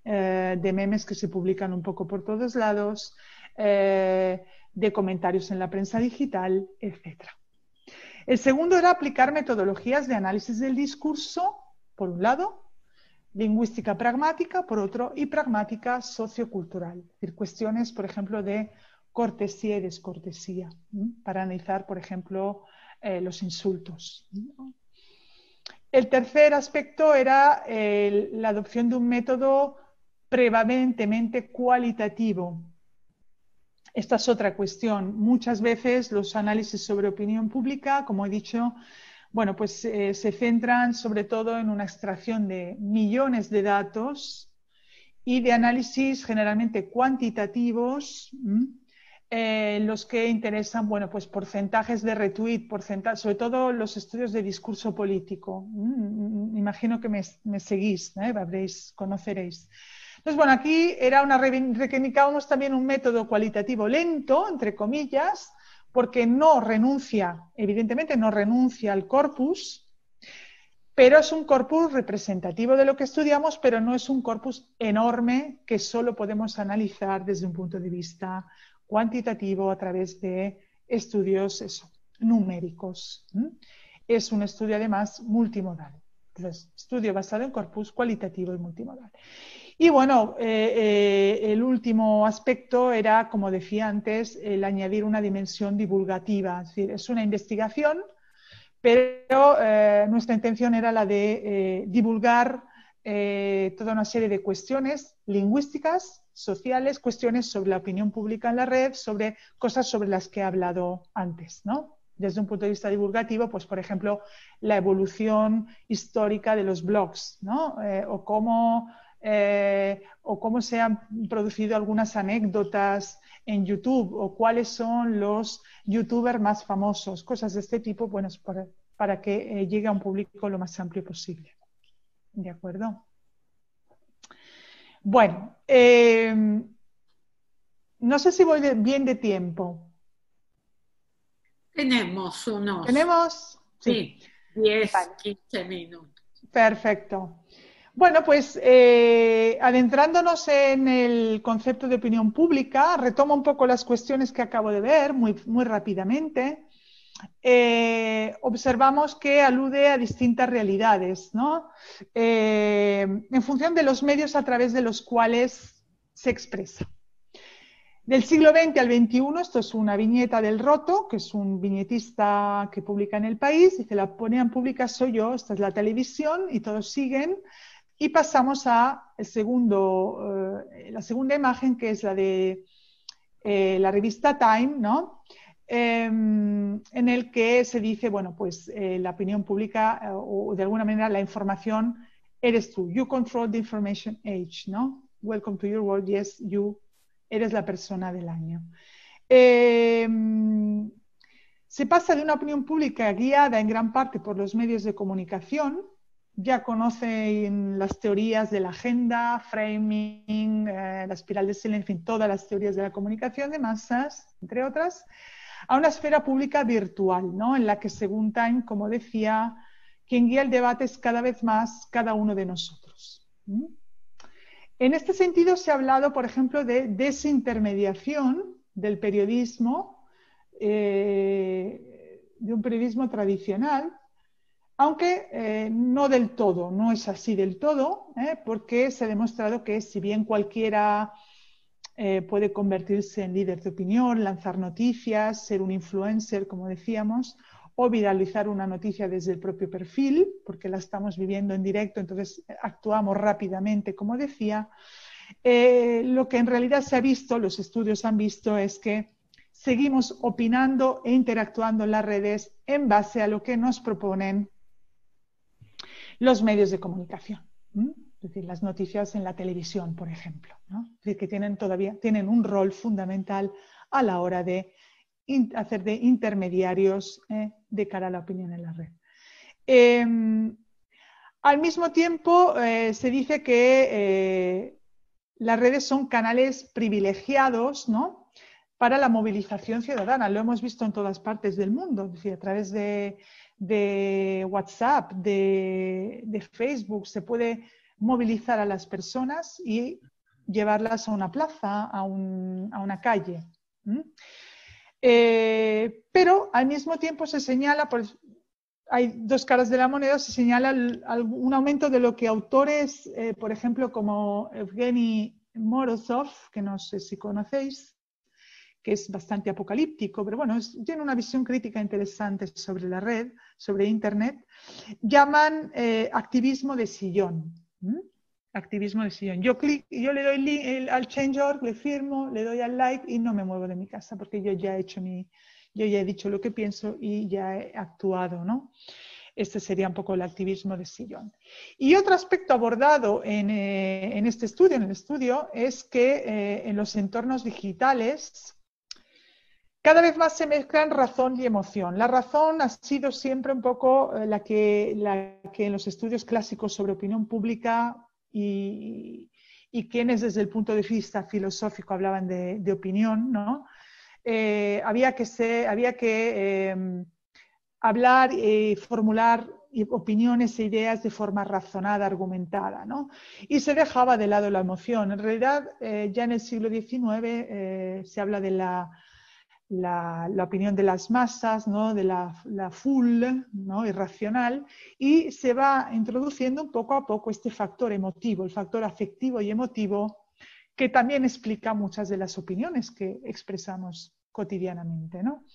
B: de memes que se publican un poco por todos lados, de comentarios en la prensa digital, etc. El segundo era aplicar metodologías de análisis del discurso, por un lado, lingüística pragmática, por otro, y pragmática sociocultural. Es decir, cuestiones, por ejemplo, de cortesía y descortesía, para analizar, por ejemplo, los insultos. El tercer aspecto era la adopción de un método prevalentemente cualitativo. Esta es otra cuestión. Muchas veces los análisis sobre opinión pública, como he dicho, bueno, pues se centran sobre todo en una extracción de millones de datos y de análisis generalmente cuantitativos, los que interesan, bueno, pues porcentajes de retweet, sobre todo los estudios de discurso político. Imagino que me seguís, conoceréis. Entonces, bueno, aquí reivindicábamos también un método cualitativo lento, entre comillas, porque no renuncia, evidentemente no renuncia al corpus, pero es un corpus representativo de lo que estudiamos, pero no es un corpus enorme que solo podemos analizar desde un punto de vista cuantitativo a través de estudios numéricos. Es un estudio además multimodal. Entonces, estudio basado en corpus cualitativo y multimodal. Y bueno, el último aspecto era, como decía antes, el añadir una dimensión divulgativa. Es decir, es una investigación, pero nuestra intención era la de divulgar toda una serie de cuestiones lingüísticas, sociales, cuestiones sobre la opinión pública en la red, sobre cosas sobre las que he hablado antes, ¿no? Desde un punto de vista divulgativo, pues por ejemplo, la evolución histórica de los blogs, ¿no? O cómo se han producido algunas anécdotas en YouTube, o cuáles son los youtubers más famosos, cosas de este tipo, bueno, para que llegue a un público lo más amplio posible. ¿De acuerdo? Bueno, no sé si voy bien de tiempo.
A: Tenemos unos,
B: ¿Tenemos?
A: sí, 10,
B: Vale.
A: 15 minutos.
B: Perfecto. Bueno, pues adentrándonos en el concepto de opinión pública, retomo un poco las cuestiones que acabo de ver muy rápidamente. Observamos que alude a distintas realidades, ¿no? En función de los medios a través de los cuales se expresa. Del siglo XX al XXI, esto es una viñeta del Roto, que es un viñetista que publica en El País, dice, la opinión pública soy yo, esta es la televisión, y todos siguen. Y pasamos a la segunda imagen, que es la de la revista Time, ¿no? En el que se dice, bueno, pues la opinión pública o de alguna manera la información eres tú. You control the information age, ¿no? Welcome to your world, yes, you eres la persona del año. Se pasa de una opinión pública guiada en gran parte por los medios de comunicación. Ya conocen las teorías de la agenda, framing, la espiral de Selin, en fin, todas las teorías de la comunicación de masas, entre otras, a una esfera pública virtual, ¿no? En la que, según Time, como decía, quien guía el debate es cada vez más cada uno de nosotros. En este sentido se ha hablado, por ejemplo, de desintermediación del periodismo, de un periodismo tradicional, aunque no del todo, no es así del todo, porque se ha demostrado que si bien cualquiera puede convertirse en líder de opinión, lanzar noticias, ser un influencer, como decíamos, o viralizar una noticia desde el propio perfil, porque la estamos viviendo en directo, entonces actuamos rápidamente, como decía. Lo que en realidad se ha visto, los estudios han visto, es que seguimos opinando e interactuando en las redes en base a lo que nos proponen los medios de comunicación. Es decir, las noticias en la televisión, por ejemplo, ¿no? Es decir, que tienen un rol fundamental a la hora de hacer de intermediarios de cara a la opinión en la red. Al mismo tiempo, se dice que las redes son canales privilegiados, ¿no?, para la movilización ciudadana. Lo hemos visto en todas partes del mundo, es decir, a través de WhatsApp, de Facebook, se puede movilizar a las personas y llevarlas a una plaza, a una calle. Pero al mismo tiempo se señala, hay dos caras de la moneda, se señala un aumento de lo que autores, por ejemplo, como Evgeny Morozov, que no sé si conocéis, que es bastante apocalíptico, pero bueno, tiene una visión crítica interesante sobre la red, sobre Internet, llaman activismo de sillón. Activismo de sillón. Yo le doy al change.org, le firmo, le doy al like y no me muevo de mi casa porque yo ya he dicho lo que pienso y ya he actuado, ¿no? Este sería un poco el activismo de sillón. Y otro aspecto abordado en este estudio, en el estudio, es que en los entornos digitales cada vez más se mezclan razón y emoción. La razón ha sido siempre un poco la que en los estudios clásicos sobre opinión pública y quienes desde el punto de vista filosófico hablaban de opinión, ¿no? Había que hablar y formular opiniones e ideas de forma razonada, argumentada, ¿no? Y se dejaba de lado la emoción. En realidad, ya en el siglo XIX se habla de la opinión de las masas, ¿no?, de la full, ¿no?, irracional, y se va introduciendo poco a poco este factor emotivo, el factor afectivo y emotivo, que también explica muchas de las opiniones que expresamos cotidianamente, ¿no?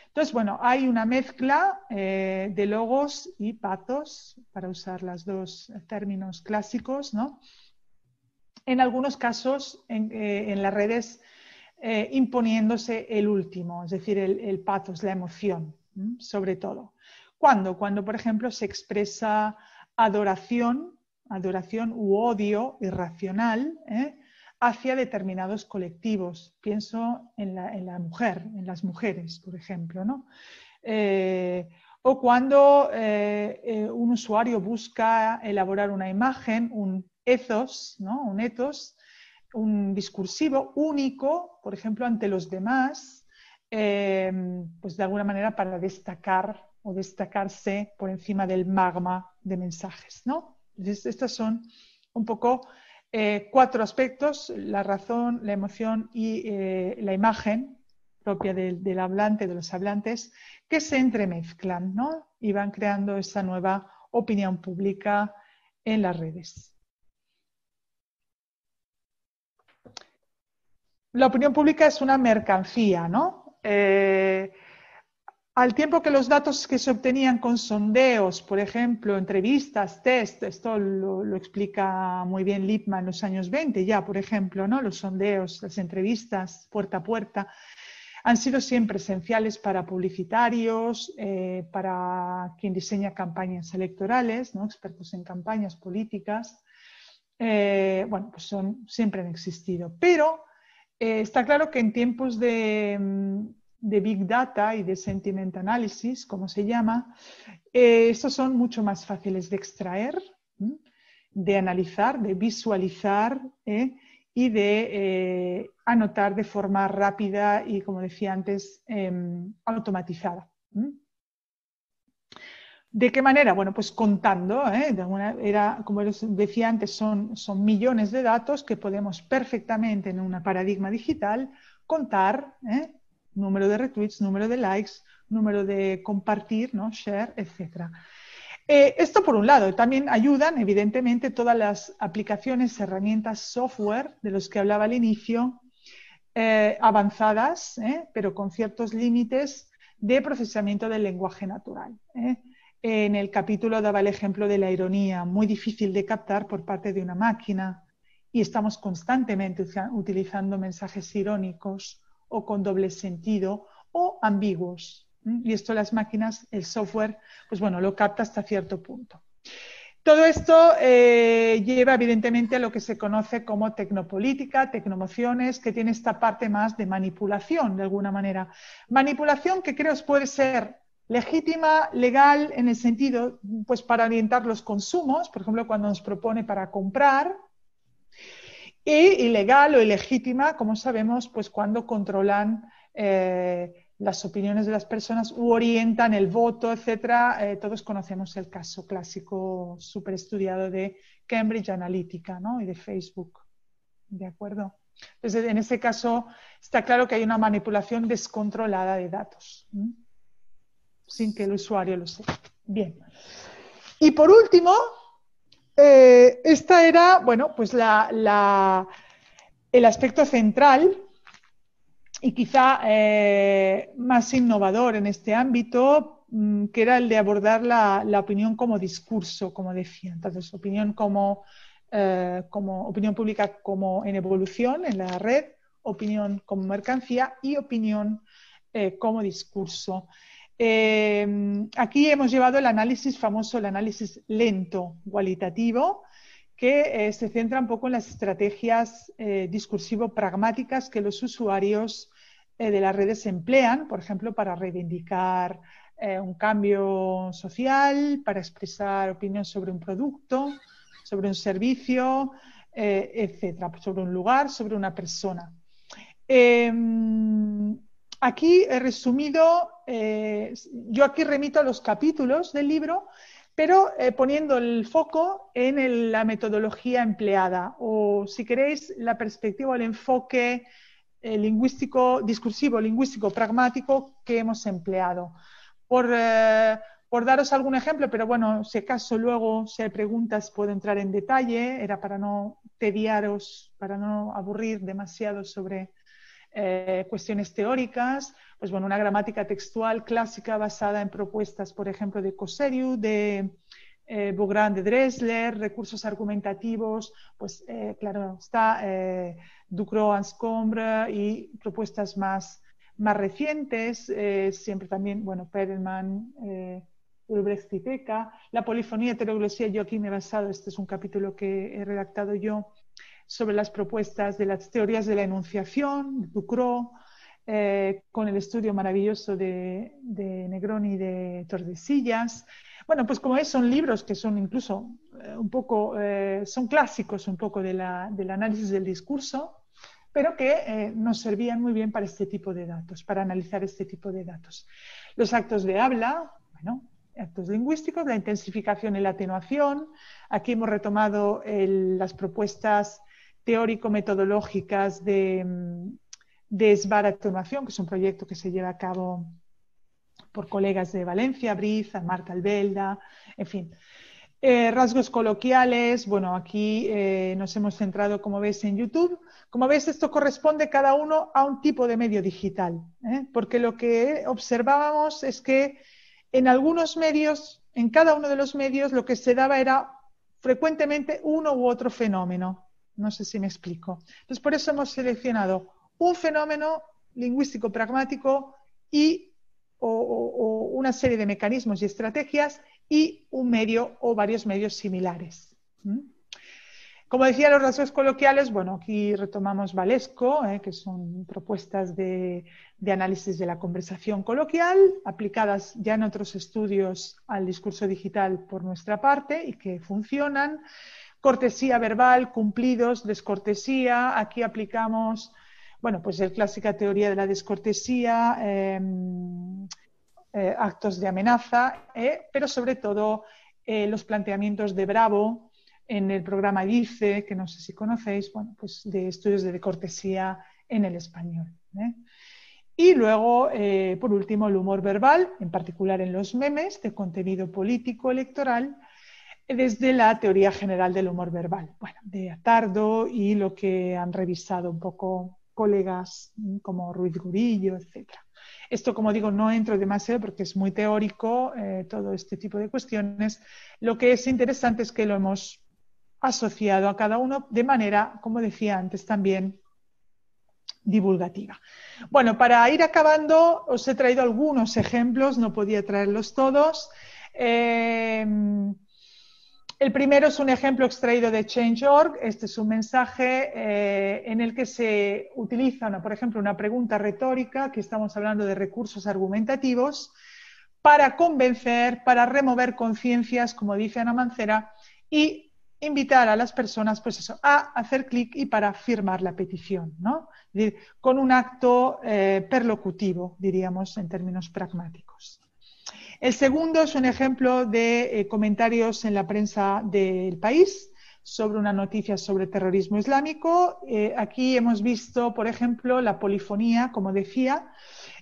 B: Entonces, bueno, hay una mezcla de logos y pathos, para usar los dos términos clásicos, ¿no? En algunos casos, en las redes, imponiéndose el último, es decir, el pathos, la emoción, sobre todo. ¿Cuándo? Cuando, por ejemplo, se expresa adoración u odio irracional hacia determinados colectivos. Pienso en la mujer, en las mujeres, por ejemplo, ¿no? O cuando un usuario busca elaborar una imagen, un ethos, ¿no?, un ethos, un discursivo único, por ejemplo, ante los demás, pues de alguna manera para destacar o destacarse por encima del magma de mensajes, ¿no? Entonces, estos son un poco 4 aspectos: la razón, la emoción y la imagen propia del hablante, de los hablantes, que se entremezclan, ¿no? Y van creando esa nueva opinión pública en las redes. La opinión pública es una mercancía, ¿no? Al tiempo que los datos que se obtenían con sondeos, por ejemplo, entrevistas, test, esto lo explica muy bien Lippmann en los años 20 ya, por ejemplo, ¿no? Los sondeos, las entrevistas puerta a puerta, han sido siempre esenciales para publicitarios, para quien diseña campañas electorales, ¿no? Expertos en campañas políticas. Bueno, pues siempre han existido. Pero está claro que en tiempos de Big Data y de Sentiment Analysis, como se llama, estos son mucho más fáciles de extraer, de analizar, de visualizar y de anotar de forma rápida y, como decía antes, automatizada. ¿De qué manera? Bueno, pues contando, como les decía antes, son millones de datos que podemos perfectamente en un paradigma digital contar, número de retweets, número de likes, número de compartir, ¿no? Share, etc. Esto por un lado. También ayudan, evidentemente, todas las aplicaciones, herramientas, software de los que hablaba al inicio, avanzadas, pero con ciertos límites de procesamiento del lenguaje natural. En el capítulo daba el ejemplo de la ironía, muy difícil de captar por parte de una máquina, y estamos constantemente utilizando mensajes irónicos o con doble sentido o ambiguos. Y esto las máquinas, el software, pues bueno, lo capta hasta cierto punto. Todo esto lleva evidentemente a lo que se conoce como tecnopolítica, tecnomociones, que tiene esta parte más de manipulación de alguna manera. Manipulación que creo puede ser legítima, legal, en el sentido, pues para orientar los consumos, por ejemplo, cuando nos propone para comprar, y ilegal o ilegítima, como sabemos, pues cuando controlan las opiniones de las personas u orientan el voto, etcétera. Todos conocemos el caso clásico súper estudiado de Cambridge Analytica, ¿no? Y de Facebook, ¿de acuerdo? Entonces, en ese caso está claro que hay una manipulación descontrolada de datos, sin que el usuario lo sepa. Bien. Y por último, esta era, bueno, pues el aspecto central y quizá más innovador en este ámbito, que era el de abordar la opinión como discurso, como decía. Entonces, opinión como opinión pública como en evolución en la red, opinión como mercancía y opinión como discurso. Aquí hemos llevado el análisis famoso, el análisis lento cualitativo, que se centra un poco en las estrategias discursivo-pragmáticas que los usuarios de las redes emplean, por ejemplo, para reivindicar un cambio social, para expresar opinión sobre un producto, sobre un servicio, etcétera, sobre un lugar, sobre una persona. Aquí he resumido, yo aquí remito a los capítulos del libro, pero poniendo el foco en la metodología empleada o, si queréis, la perspectiva, el enfoque lingüístico, discursivo, lingüístico, pragmático que hemos empleado. Por daros algún ejemplo, pero bueno, si acaso luego, si hay preguntas, puedo entrar en detalle, era para no tediaros, para no aburrir demasiado sobre cuestiones teóricas. Pues bueno, una gramática textual clásica basada en propuestas, por ejemplo, de Cosseriu, de Beaugrand de Dressler, recursos argumentativos, pues claro, está Ducrot, Anscombre y propuestas más recientes, siempre también, bueno, Perelman, Ulbrecht y Peca. La polifonía, heteroglosía, yo aquí me he basado, este es un capítulo que he redactado yo, sobre las propuestas de las teorías de la enunciación, Ducrot, con el estudio maravilloso de Negroni y de Tordesillas. Bueno, pues como veis, son libros que son incluso un poco, son clásicos un poco del análisis del discurso, pero que nos servían muy bien para este tipo de datos, para analizar este tipo de datos. Los actos de habla, bueno, actos lingüísticos, la intensificación y la atenuación. Aquí hemos retomado las propuestas teórico-metodológicas de SBAR atenuación, que es un proyecto que se lleva a cabo por colegas de Valencia, Briz, Marta Albelda, en fin. Rasgos coloquiales, bueno, aquí nos hemos centrado, como ves, en YouTube. Como ves, esto corresponde cada uno a un tipo de medio digital, porque lo que observábamos es que en algunos medios, en cada uno de los medios, lo que se daba era frecuentemente uno u otro fenómeno. No sé si me explico. Entonces, por eso hemos seleccionado un fenómeno lingüístico pragmático o una serie de mecanismos y estrategias y un medio o varios medios similares. Como decía, los rasgos coloquiales, bueno, aquí retomamos Valesco, que son propuestas de análisis de la conversación coloquial, aplicadas ya en otros estudios al discurso digital por nuestra parte y que funcionan. Cortesía verbal, cumplidos, descortesía, aquí aplicamos, bueno, pues la clásica teoría de la descortesía, actos de amenaza, pero sobre todo los planteamientos de Bravo en el programa DICE, que no sé si conocéis, bueno, pues de estudios de cortesía en el español. Y luego, por último, el humor verbal, en particular en los memes de contenido político electoral, desde la teoría general del humor verbal, bueno, de Atardo y lo que han revisado un poco colegas como Ruiz Gurillo, etcétera. Esto, como digo, no entro demasiado porque es muy teórico, todo este tipo de cuestiones. Lo que es interesante es que lo hemos asociado a cada uno de manera, como decía antes, también divulgativa. Bueno, para ir acabando, os he traído algunos ejemplos, no podía traerlos todos. El primero es un ejemplo extraído de Change.org. Este es un mensaje en el que se utiliza, por ejemplo, una pregunta retórica, que estamos hablando de recursos argumentativos, para convencer, para remover conciencias, como dice Ana Mancera, y invitar a las personas, pues eso, a hacer clic y para firmar la petición, ¿no? Es decir, con un acto perlocutivo, diríamos, en términos pragmáticos. El segundo es un ejemplo de comentarios en la prensa del país sobre una noticia sobre terrorismo islámico. Aquí hemos visto, por ejemplo, la polifonía, como decía,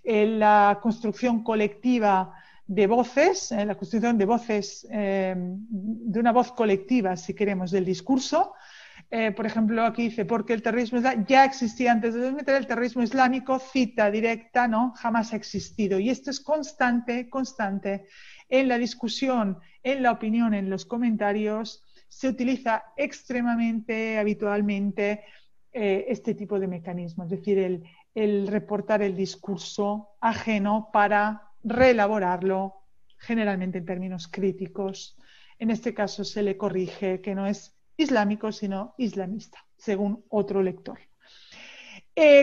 B: la construcción colectiva de voces, la construcción de voces, de una voz colectiva, si queremos, del discurso. Por ejemplo, aquí dice, porque el terrorismo ya existía antes de 2003, el terrorismo islámico, cita directa, ¿no? Jamás ha existido. Y esto es constante en la discusión, en la opinión, en los comentarios. Se utiliza extremadamente, habitualmente, este tipo de mecanismo, es decir, el reportar el discurso ajeno para reelaborarlo, generalmente en términos críticos. En este caso se le corrige que no es islámico, sino islamista, según otro lector.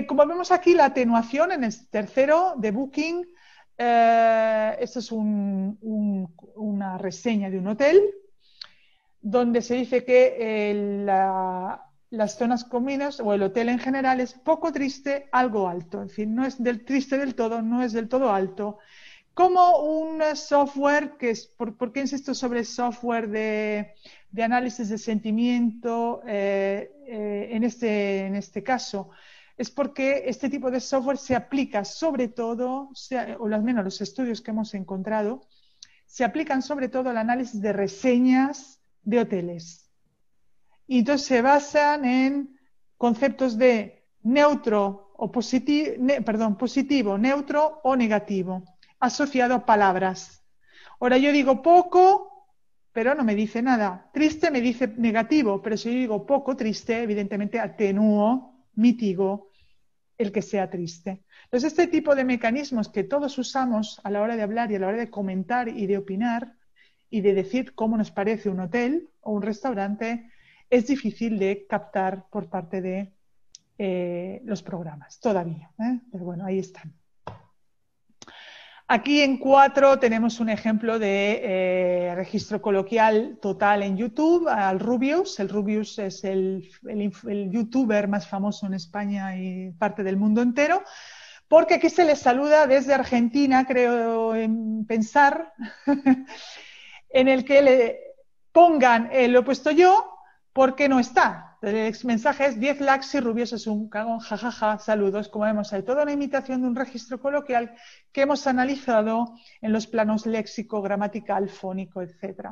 B: Como vemos aquí, la atenuación en el tercero de Booking, esto es una reseña de un hotel, donde se dice que las zonas comunes o el hotel en general es poco triste, algo alto, en fin, no es triste del todo, no es del todo alto. Como un software, ¿por qué insisto sobre software de análisis de sentimiento en este caso? Es porque este tipo de software se aplica sobre todo, o al menos los estudios que hemos encontrado, se aplican sobre todo al análisis de reseñas de hoteles. Y entonces se basan en conceptos de neutro o positivo, neutro o negativo, asociado a palabras. Ahora yo digo poco, pero no me dice nada. Triste me dice negativo, pero si yo digo poco triste, evidentemente atenúo, mitigo el que sea triste. Entonces este tipo de mecanismos que todos usamos a la hora de hablar y a la hora de comentar y de opinar y de decir cómo nos parece un hotel o un restaurante, es difícil de captar por parte de los programas, todavía. Pero bueno, ahí están. Aquí en 4 tenemos un ejemplo de registro coloquial total en YouTube, al Rubius. El Rubius es el youtuber más famoso en España y parte del mundo entero, porque aquí se les saluda desde Argentina, creo en pensar, en el que le pongan, lo he puesto yo, porque no está. El mensaje es 10 likes y Rubius es un cagón, jajaja, saludos. Como vemos, hay toda una imitación de un registro coloquial que hemos analizado en los planos léxico, gramatical, fónico, etc.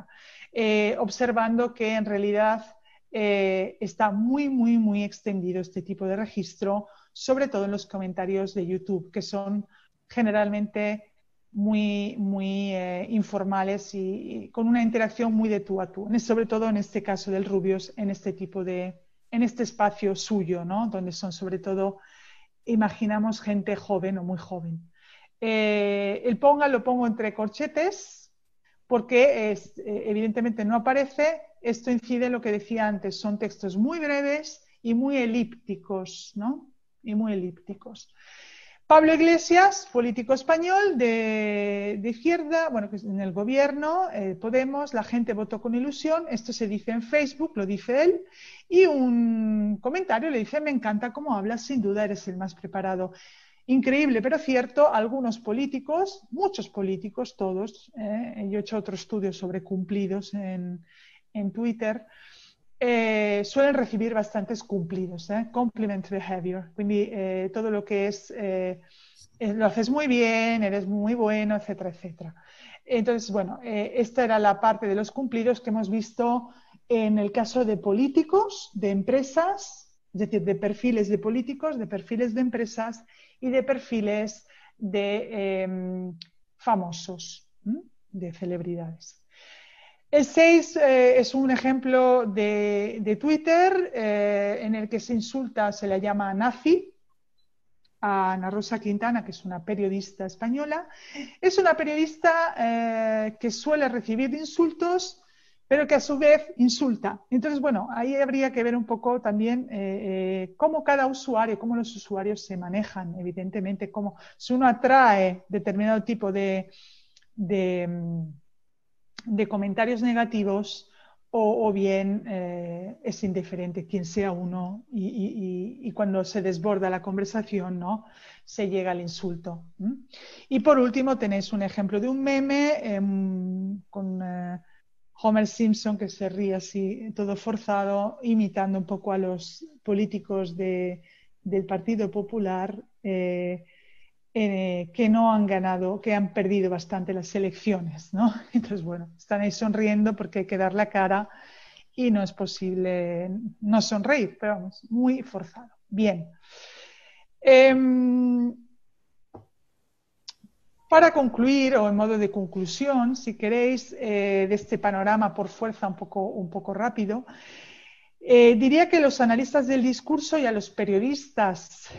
B: Observando que en realidad está muy, muy, muy extendido este tipo de registro, sobre todo en los comentarios de YouTube, que son generalmente muy, muy informales y con una interacción muy de tú a tú, sobre todo en este caso del Rubius, en este espacio suyo, ¿no? Donde son sobre todo, imaginamos, gente joven o muy joven. El ponga lo pongo entre corchetes porque evidentemente no aparece. Esto incide en lo que decía antes, son textos muy breves y muy elípticos, ¿no? Y muy elípticos. Pablo Iglesias, político español de izquierda, bueno, que en el gobierno, Podemos, la gente votó con ilusión, esto se dice en Facebook, lo dice él, y un comentario le dice, me encanta cómo hablas, sin duda eres el más preparado. Increíble, pero cierto, algunos políticos, muchos políticos, todos, yo he hecho otro estudio sobre cumplidos en Twitter, suelen recibir bastantes cumplidos, compliment behavior, quindi todo lo que es lo haces muy bien, eres muy bueno, etcétera, etcétera. Entonces, bueno, esta era la parte de los cumplidos que hemos visto en el caso de políticos, de empresas, es decir, de perfiles de políticos, de perfiles de empresas y de perfiles de famosos, de celebridades. El 6 es un ejemplo de Twitter en el que se insulta, se la llama nazi, a Ana Rosa Quintana, que es una periodista española. Es una periodista que suele recibir insultos, pero que a su vez insulta. Entonces, bueno, ahí habría que ver un poco también cómo cada usuario, cómo los usuarios se manejan, evidentemente, cómo si uno atrae determinado tipo de comentarios negativos o bien es indiferente quién sea uno y cuando se desborda la conversación, ¿no? Se llega al insulto. Y por último tenéis un ejemplo de un meme con Homer Simpson que se ríe así todo forzado, imitando un poco a los políticos del Partido Popular que no han ganado, que han perdido bastante las elecciones, ¿no? Entonces, bueno, están ahí sonriendo porque hay que dar la cara y no es posible no sonreír, pero vamos, muy forzado. Bien. Para concluir, o en modo de conclusión, si queréis, de este panorama por fuerza un poco rápido, diría que los analistas del discurso y a los periodistas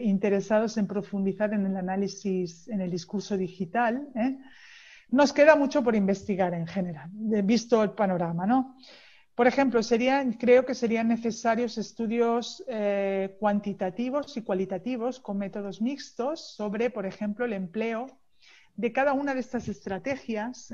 B: interesados en profundizar en el análisis, en el discurso digital, nos queda mucho por investigar en general, visto el panorama, ¿no? Por ejemplo, creo que serían necesarios estudios cuantitativos y cualitativos con métodos mixtos sobre, por ejemplo, el empleo de cada una de estas estrategias.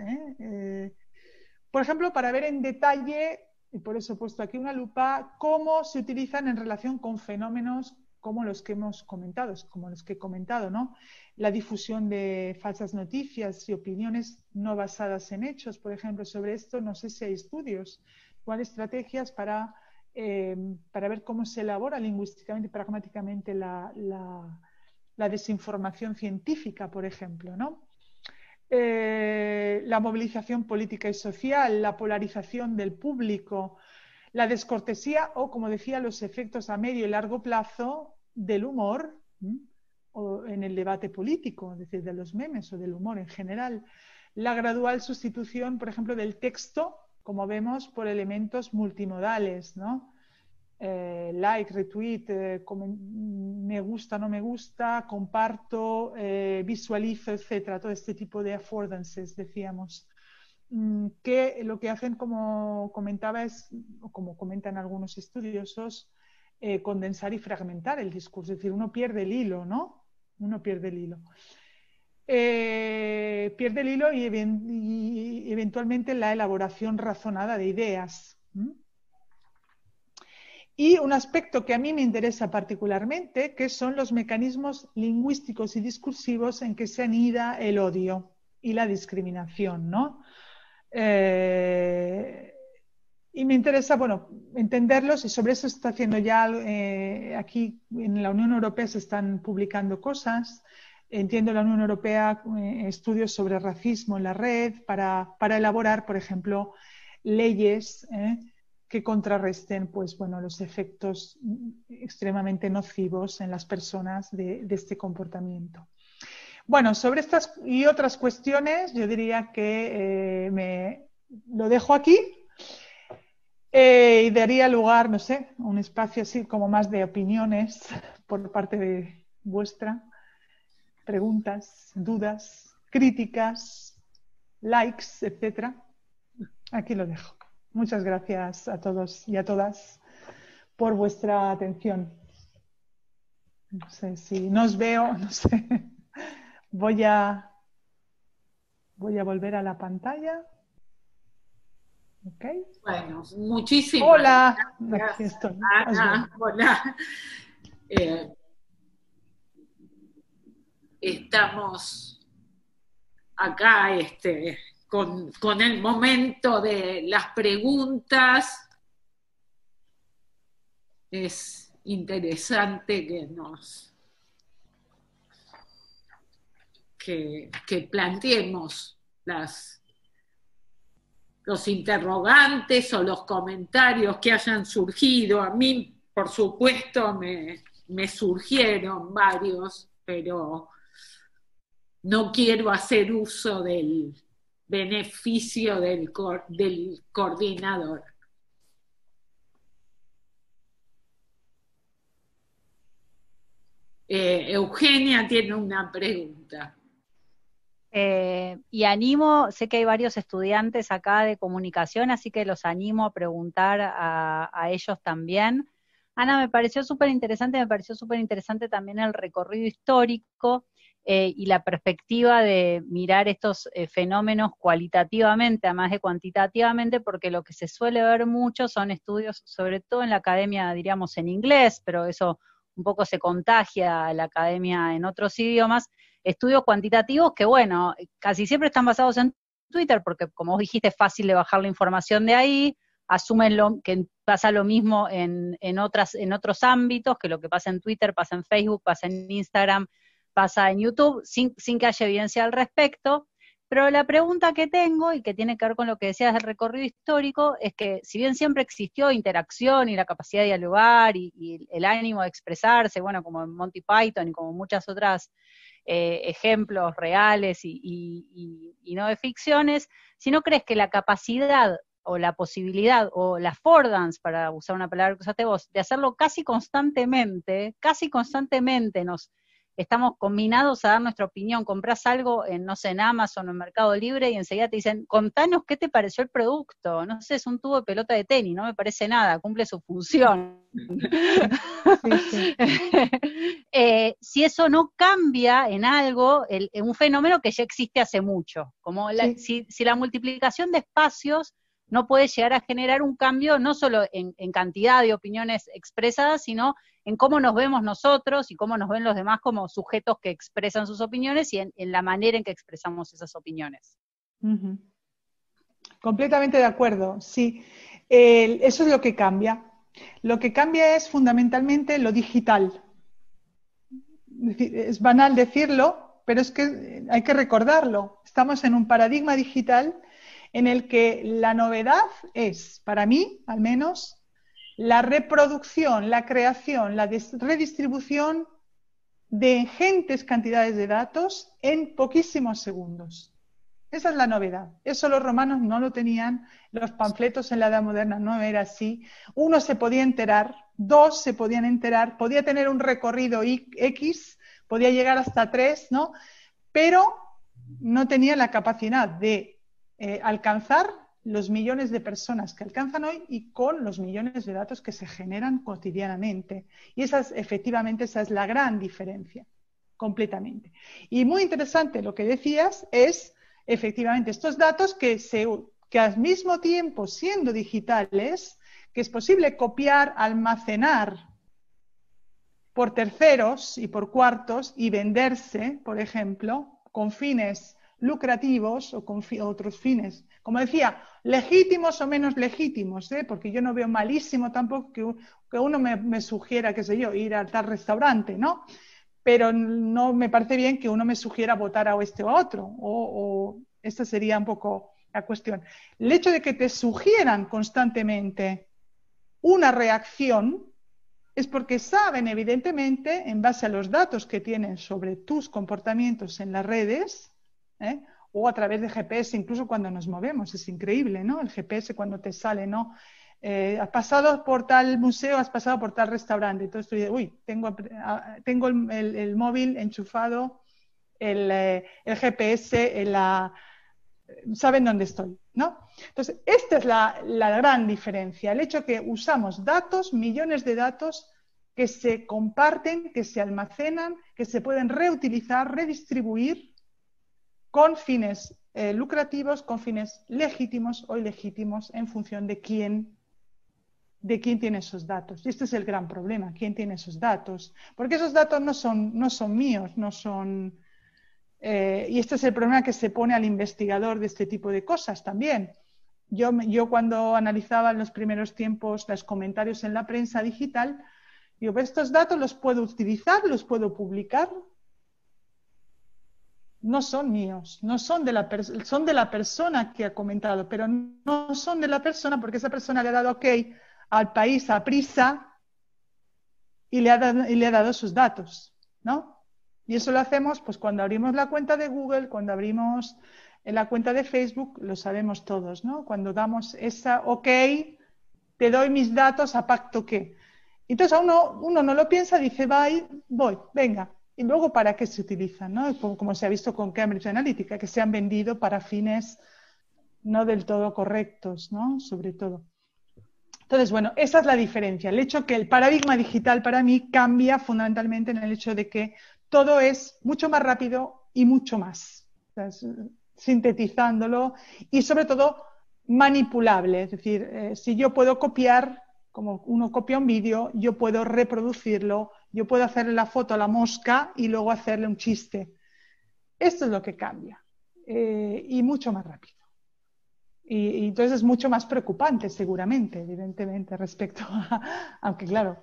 B: Por ejemplo, para ver en detalle, y por eso he puesto aquí una lupa, cómo se utilizan en relación con fenómenos como los que hemos comentado, como los que he comentado, ¿no? La difusión de falsas noticias y opiniones no basadas en hechos, por ejemplo, sobre esto no sé si hay estudios o hay estrategias para ver cómo se elabora lingüísticamente y pragmáticamente la desinformación científica, por ejemplo, ¿no? La movilización política y social, la polarización del público, la descortesía o, como decía, los efectos a medio y largo plazo del humor o en el debate político, es decir, de los memes o del humor en general. La gradual sustitución, por ejemplo, del texto, como vemos, por elementos multimodales, ¿no? Like, retweet, me gusta, no me gusta, comparto, visualizo, etcétera, todo este tipo de affordances, decíamos, que lo que hacen, como comentaba, o como comentan algunos estudiosos, condensar y fragmentar el discurso, es decir, uno pierde el hilo, ¿no? Uno pierde el hilo. pierde el hilo y eventualmente la elaboración razonada de ideas. Y un aspecto que a mí me interesa particularmente, que son los mecanismos lingüísticos y discursivos en que se anida el odio y la discriminación, ¿no? Y me interesa, bueno, entenderlos, y sobre eso se está haciendo ya aquí en la Unión Europea se están publicando cosas. Entiendo la Unión Europea estudios sobre racismo en la red para elaborar, por ejemplo, leyes que contrarresten, pues, bueno, los efectos extremadamente nocivos en las personas de este comportamiento. Bueno, sobre estas y otras cuestiones, yo diría que lo dejo aquí y daría lugar, no sé, a un espacio así como más de opiniones por parte de vuestra, preguntas, dudas, críticas, likes, etcétera. Aquí lo dejo. Muchas gracias a todos y a todas por vuestra atención. No sé si no os veo, no sé. Voy a volver a la pantalla. Okay.
A: Bueno, muchísimas
B: Hola,
A: gracias,
B: aquí estoy.
A: Ana. Hola. Estamos acá con el momento de las preguntas. Es interesante que planteemos los interrogantes o los comentarios que hayan surgido. A mí, por supuesto, me surgieron varios, pero no quiero hacer uso del beneficio del coordinador. Eugenia tiene una pregunta.
C: Y animo, sé que hay varios estudiantes acá de comunicación, así que los animo a preguntar a ellos también. Ana, me pareció súper interesante también el recorrido histórico y la perspectiva de mirar estos fenómenos cualitativamente, además de cuantitativamente, porque lo que se suele ver mucho son estudios, sobre todo en la academia, diríamos en inglés, pero eso un poco se contagia a la academia en otros idiomas, estudios cuantitativos que, bueno, casi siempre están basados en Twitter, porque como vos dijiste, es fácil de bajar la información de ahí, asumen que pasa lo mismo en otros ámbitos, que lo que pasa en Twitter, pasa en Facebook, pasa en Instagram, pasa en YouTube, sin que haya evidencia al respecto. Pero la pregunta que tengo, y que tiene que ver con lo que decías del recorrido histórico, es que si bien siempre existió interacción y la capacidad de dialogar y el ánimo de expresarse, bueno, como en Monty Python y como muchas otras ejemplos reales y no de ficciones, si no crees que la capacidad o la posibilidad o la affordance, para usar una palabra que usaste vos, de hacerlo casi constantemente nos estamos combinados a dar nuestra opinión. Comprás algo en, no sé, en Amazon o en Mercado Libre y enseguida te dicen, contanos qué te pareció el producto. No sé, es un tubo de pelota de tenis, no me parece nada, cumple su función. Sí. Si eso no cambia en algo, en un fenómeno que ya existe hace mucho, como si la multiplicación de espacios no puede llegar a generar un cambio no solo en cantidad de opiniones expresadas, sino en cómo nos vemos nosotros y cómo nos ven los demás como sujetos que expresan sus opiniones y en la manera en que expresamos esas opiniones.
B: Completamente de acuerdo, sí. Eso es lo que cambia. Lo que cambia es fundamentalmente lo digital. Es banal decirlo, pero es que hay que recordarlo. Estamos en un paradigma digital en el que la novedad es, para mí al menos, la reproducción, la creación, la redistribución de ingentes cantidades de datos en poquísimos segundos. Esa es la novedad. Eso los romanos no lo tenían, los panfletos en la Edad Moderna no era así. Uno se podía enterar, dos se podían enterar, podía tener un recorrido X, podía llegar hasta 3, ¿no? Pero no tenía la capacidad de alcanzar los millones de personas que alcanzan hoy y con los millones de datos que se generan cotidianamente. Y efectivamente esa es la gran diferencia. completamente. Y muy interesante lo que decías es, efectivamente, estos datos que al mismo tiempo, siendo digitales, que es posible copiar, almacenar por terceros y por cuartos y venderse, por ejemplo, con fines lucrativos o con otros fines, como decía, legítimos o menos legítimos, porque yo no veo malísimo tampoco que uno me sugiera, qué sé yo, ir a tal restaurante, ¿no? Pero no me parece bien que uno me sugiera votar a este o a otro, o esta sería un poco la cuestión. El hecho de que te sugieran constantemente una reacción es porque saben, evidentemente, en base a los datos que tienen sobre tus comportamientos en las redes, o a través de GPS, incluso cuando nos movemos, es increíble, ¿no? El GPS cuando te sale, ¿no? Has pasado por tal museo, has pasado por tal restaurante. Entonces tú dices, uy, tengo el móvil enchufado, el GPS, saben dónde estoy, ¿no? Entonces, esta es la gran diferencia, el hecho que usamos datos, millones de datos que se comparten, que se almacenan, que se pueden reutilizar, redistribuir con fines lucrativos, con fines legítimos o ilegítimos en función de quién tiene esos datos. Y este es el gran problema, quién tiene esos datos. Porque esos datos no son míos, no son... y este es el problema que se pone al investigador de este tipo de cosas también. Yo cuando analizaba en los primeros tiempos los comentarios en la prensa digital, digo, pues estos datos los puedo utilizar, los puedo publicar. No son míos, no son son de la persona que ha comentado, pero no son de la persona porque esa persona le ha dado OK al país a prisa y le ha dado sus datos, ¿no? Y eso lo hacemos pues cuando abrimos la cuenta de Google, cuando abrimos la cuenta de Facebook, lo sabemos todos, ¿no? Cuando damos esa OK, te doy mis datos a pacto que. Entonces a uno no lo piensa, dice, voy, venga. Y luego, ¿para qué se utilizan? ¿No? Como se ha visto con Cambridge Analytica, que se han vendido para fines no del todo correctos, ¿no? Sobre todo. Entonces, bueno, esa es la diferencia. El hecho que el paradigma digital para mí cambia fundamentalmente en el hecho de que todo es mucho más rápido y mucho más. O sea, sintetizándolo y, sobre todo, manipulable. Es decir, si yo puedo copiar, como uno copia un vídeo, yo puedo reproducirlo, yo puedo hacerle la foto a la mosca y luego hacerle un chiste. Esto es lo que cambia. Y mucho más rápido. Y entonces es mucho más preocupante, seguramente, evidentemente, respecto a... Aunque claro,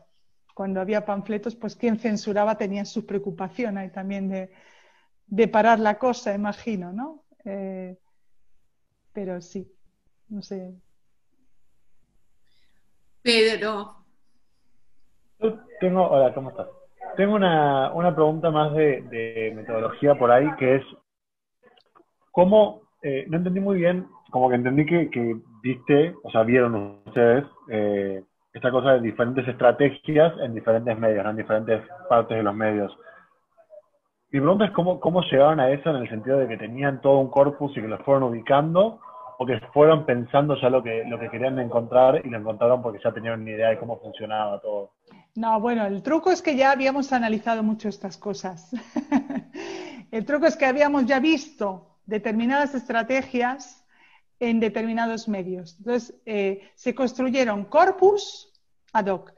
B: cuando había panfletos, pues quien censuraba tenía su preocupación ahí también de parar la cosa, imagino, ¿no? Pero sí, no sé.
A: Pedro.
E: Hola, ¿cómo estás? Tengo una pregunta más de metodología por ahí, que es cómo, no entendí muy bien, como que entendí que vieron ustedes esta cosa de diferentes estrategias en diferentes medios, ¿no? En diferentes partes de los medios. Mi pregunta es cómo llegaron a eso en el sentido de que tenían todo un corpus y que lo fueron ubicando, o que fueron pensando ya lo que querían encontrar y lo encontraron porque ya tenían una idea de cómo funcionaba todo.
B: No, bueno, el truco es que ya habíamos analizado mucho estas cosas. El truco es que habíamos ya visto determinadas estrategias en determinados medios. Entonces, se construyeron corpus ad hoc.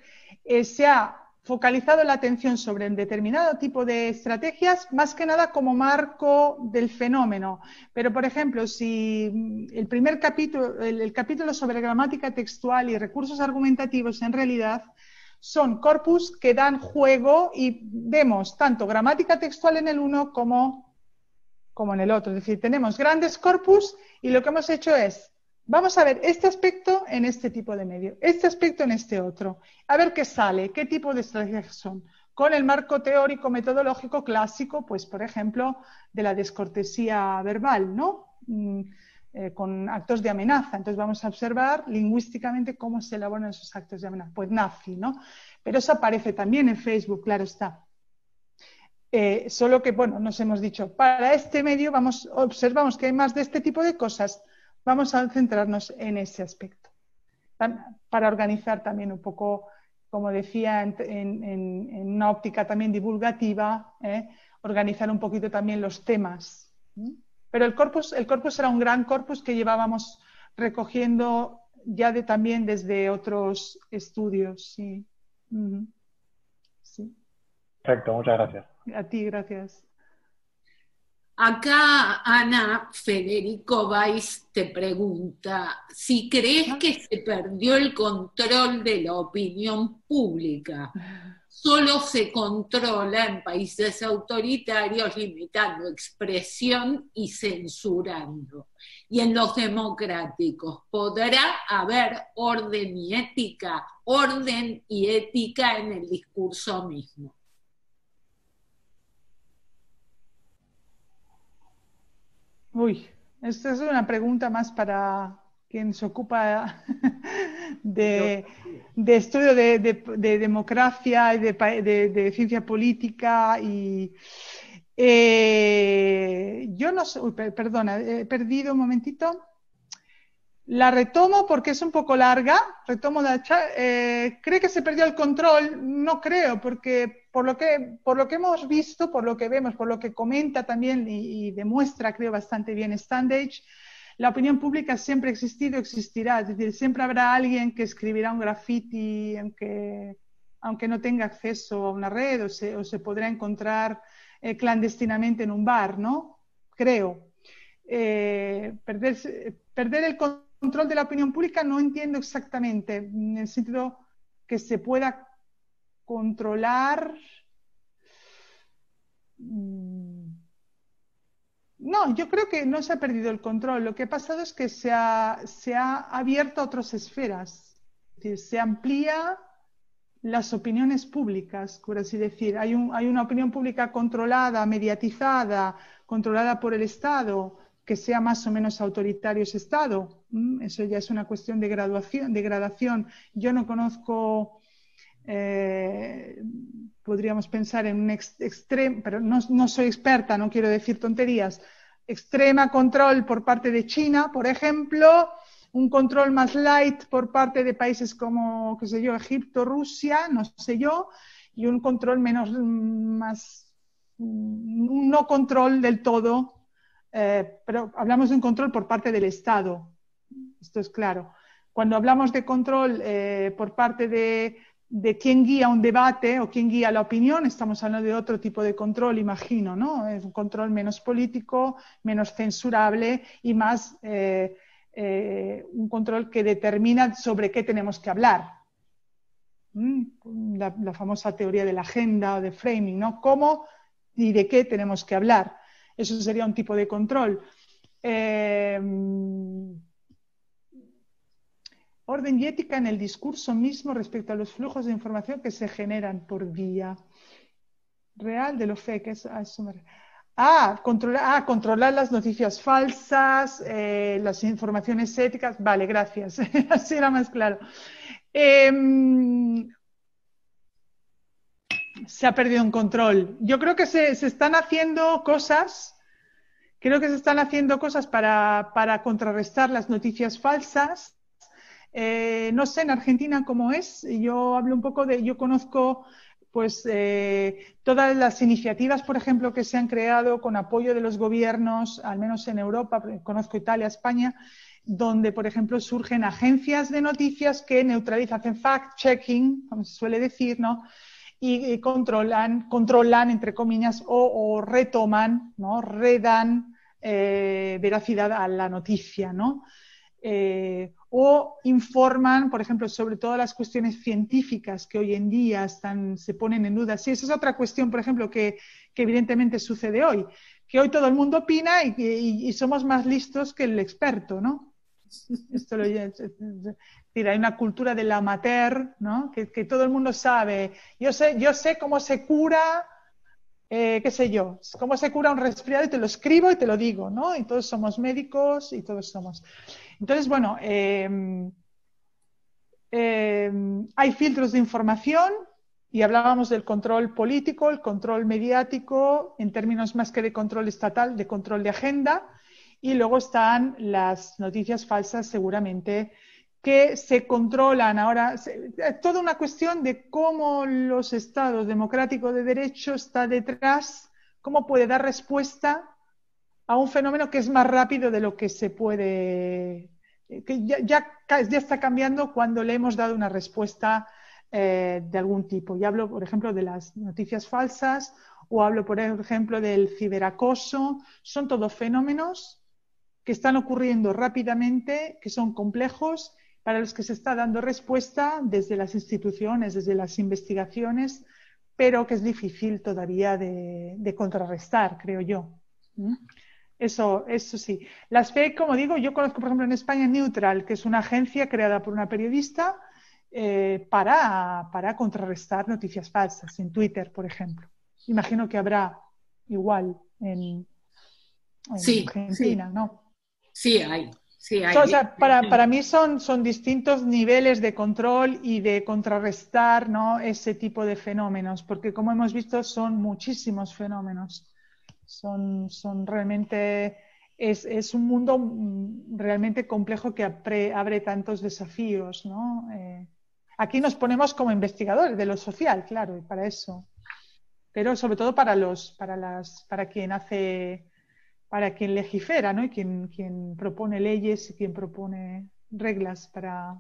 B: Se ha focalizado la atención sobre un determinado tipo de estrategias, más que nada como marco del fenómeno. Pero, por ejemplo, si el primer capítulo, el capítulo sobre gramática textual y recursos argumentativos, en realidad son corpus que dan juego y vemos tanto gramática textual en el uno como en el otro. Es decir, tenemos grandes corpus y lo que hemos hecho es, vamos a ver este aspecto en este tipo de medio, este aspecto en este otro, a ver qué sale, qué tipo de estrategias son. Con el marco teórico metodológico clásico, pues por ejemplo, de la descortesía verbal, ¿no? Con actos de amenaza. Entonces vamos a observar lingüísticamente cómo se elaboran esos actos de amenaza. Pues nazi, ¿no? Pero eso aparece también en Facebook, claro está. Solo que, bueno, nos hemos dicho, para este medio observamos que hay más de este tipo de cosas, vamos a centrarnos en ese aspecto, para organizar también un poco como decía, en una óptica también divulgativa, organizar un poquito también los temas. Pero el corpus era un gran corpus que llevábamos recogiendo ya también desde otros estudios. Sí. Sí.
E: Perfecto, muchas gracias.
B: A ti, gracias.
A: Acá, Ana, Federico Weiss te pregunta si crees que se perdió el control de la opinión pública. Solo se controla en países autoritarios limitando expresión y censurando. Y en los democráticos, ¿podrá haber orden y ética en el discurso mismo?
B: Uy, esta es una pregunta más para quien se ocupa de estudio de democracia y de ciencia política. Y yo no sé, perdona, he perdido un momentito. La retomo porque es un poco larga. ¿Cree que se perdió el control? No creo, porque por lo que hemos visto, por lo que vemos, por lo que comenta también y demuestra, creo, bastante bien Standage, la opinión pública siempre ha existido, existirá. Es decir, siempre habrá alguien que escribirá un graffiti, aunque no tenga acceso a una red, o se podrá encontrar clandestinamente en un bar, ¿no? Creo. Perder el control de la opinión pública no entiendo exactamente, en el sentido que se pueda controlar. No, yo creo que no se ha perdido el control. Lo que ha pasado es que se ha abierto a otras esferas. Es decir, se amplía las opiniones públicas, por así decir. Hay una opinión pública controlada, mediatizada, controlada por el Estado, que sea más o menos autoritario ese Estado. Eso ya es una cuestión de gradación. Yo no conozco, podríamos pensar en un extremo, pero no soy experta, no quiero decir tonterías, extrema control por parte de China, por ejemplo, un control más light por parte de países como, qué sé yo, Egipto, Rusia, no sé yo, y un control un no control del todo. Pero hablamos de un control por parte del Estado, esto es claro. Cuando hablamos de control por parte de quién guía un debate o quién guía la opinión, estamos hablando de otro tipo de control, imagino, ¿no? Es un control menos político, menos censurable y más un control que determina sobre qué tenemos que hablar. La famosa teoría de la agenda o de framing, ¿no? ¿Cómo y de qué tenemos que hablar? Eso sería un tipo de control. Orden y ética en el discurso mismo respecto a los flujos de información que se generan por vía real de lo fake. Controlar las noticias falsas, las informaciones éticas. Vale, gracias. Así era más claro. Se ha perdido un control. Yo creo que se están haciendo cosas. Creo que se están haciendo cosas para contrarrestar las noticias falsas. No sé en Argentina cómo es. Yo conozco pues todas las iniciativas, por ejemplo, que se han creado con apoyo de los gobiernos, al menos en Europa, conozco Italia, España, donde, por ejemplo, surgen agencias de noticias que neutralizan, hacen fact-checking, como se suele decir, ¿no? Y controlan, entre comillas, o retoman, ¿no? Redan veracidad a la noticia, ¿no? O informan, por ejemplo, sobre todas las cuestiones científicas que hoy en día se ponen en duda. Sí, esa es otra cuestión, por ejemplo, que evidentemente sucede hoy, que hoy todo el mundo opina y somos más listos que el experto, ¿no? Hay una cultura del amateur, ¿no? Que todo el mundo sabe. Yo sé cómo se cura, qué sé yo, cómo se cura un resfriado y te lo escribo y te lo digo, ¿no? Y todos somos médicos y todos somos. Entonces, bueno, hay filtros de información y hablábamos del control político, el control mediático, en términos más que de control estatal, de control de agenda. Y luego están las noticias falsas, seguramente, que se controlan ahora. Es toda una cuestión de cómo los estados democráticos de derecho está detrás, cómo puede dar respuesta a un fenómeno que es más rápido de lo que se puede, que ya está cambiando cuando le hemos dado una respuesta de algún tipo. Y hablo, por ejemplo, de las noticias falsas o hablo, por ejemplo, del ciberacoso. Son todos fenómenos que están ocurriendo rápidamente, que son complejos, para los que se está dando respuesta desde las instituciones, desde las investigaciones, pero que es difícil todavía de contrarrestar, creo yo. Eso sí. Las fake, como digo, yo conozco, por ejemplo, en España Neutral, que es una agencia creada por una periodista para contrarrestar noticias falsas, en Twitter, por ejemplo. Imagino que habrá igual en Argentina,
A: sí.
B: ¿no?
A: Sí hay. Sí, hay.
B: O sea, para mí son distintos niveles de control y de contrarrestar, ¿no?, ese tipo de fenómenos, porque como hemos visto son muchísimos fenómenos. Son realmente, es un mundo realmente complejo que abre tantos desafíos, ¿no? Aquí nos ponemos como investigadores de lo social, claro, y para eso. Pero sobre todo para quien legifera, ¿no?, y quien propone leyes y quien propone reglas para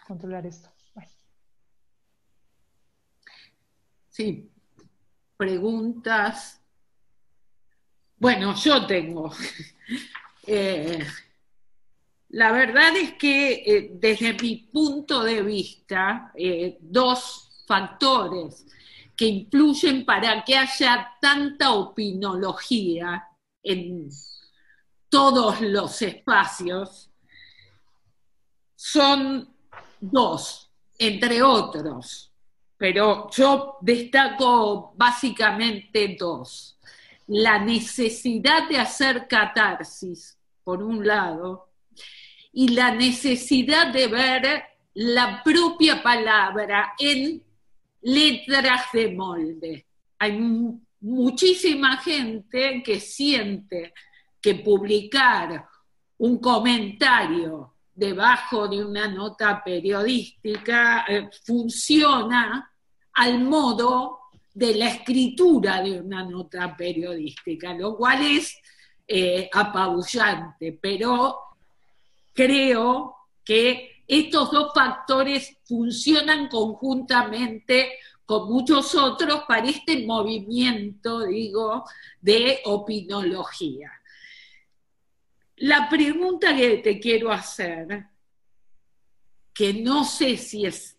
B: controlar esto. Bueno.
A: Sí, preguntas. Bueno, yo tengo. La verdad es que desde mi punto de vista, dos factores que influyen para que haya tanta opinología en todos los espacios son dos, entre otros, pero yo destaco básicamente dos. La necesidad de hacer catarsis, por un lado, y la necesidad de ver la propia palabra en letras de molde. Hay muchísima gente que siente que publicar un comentario debajo de una nota periodística funciona al modo de la escritura de una nota periodística, lo cual es apabullante, pero creo que estos dos factores funcionan conjuntamente con muchos otros para este movimiento, digo, de opinología. La pregunta que te quiero hacer, que no sé si es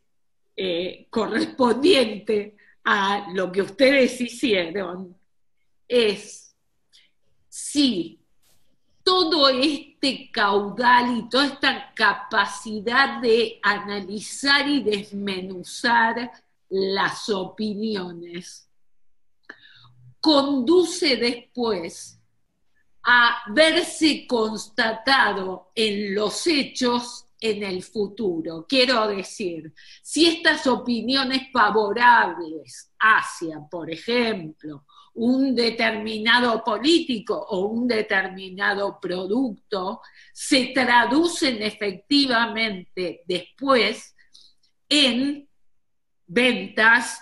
A: correspondiente a lo que ustedes hicieron, es si todo este caudal y toda esta capacidad de analizar y desmenuzar las opiniones conduce después a verse constatado en los hechos en el futuro. Quiero decir, si estas opiniones favorables hacia, por ejemplo, un determinado político o un determinado producto se traducen efectivamente después en ventas,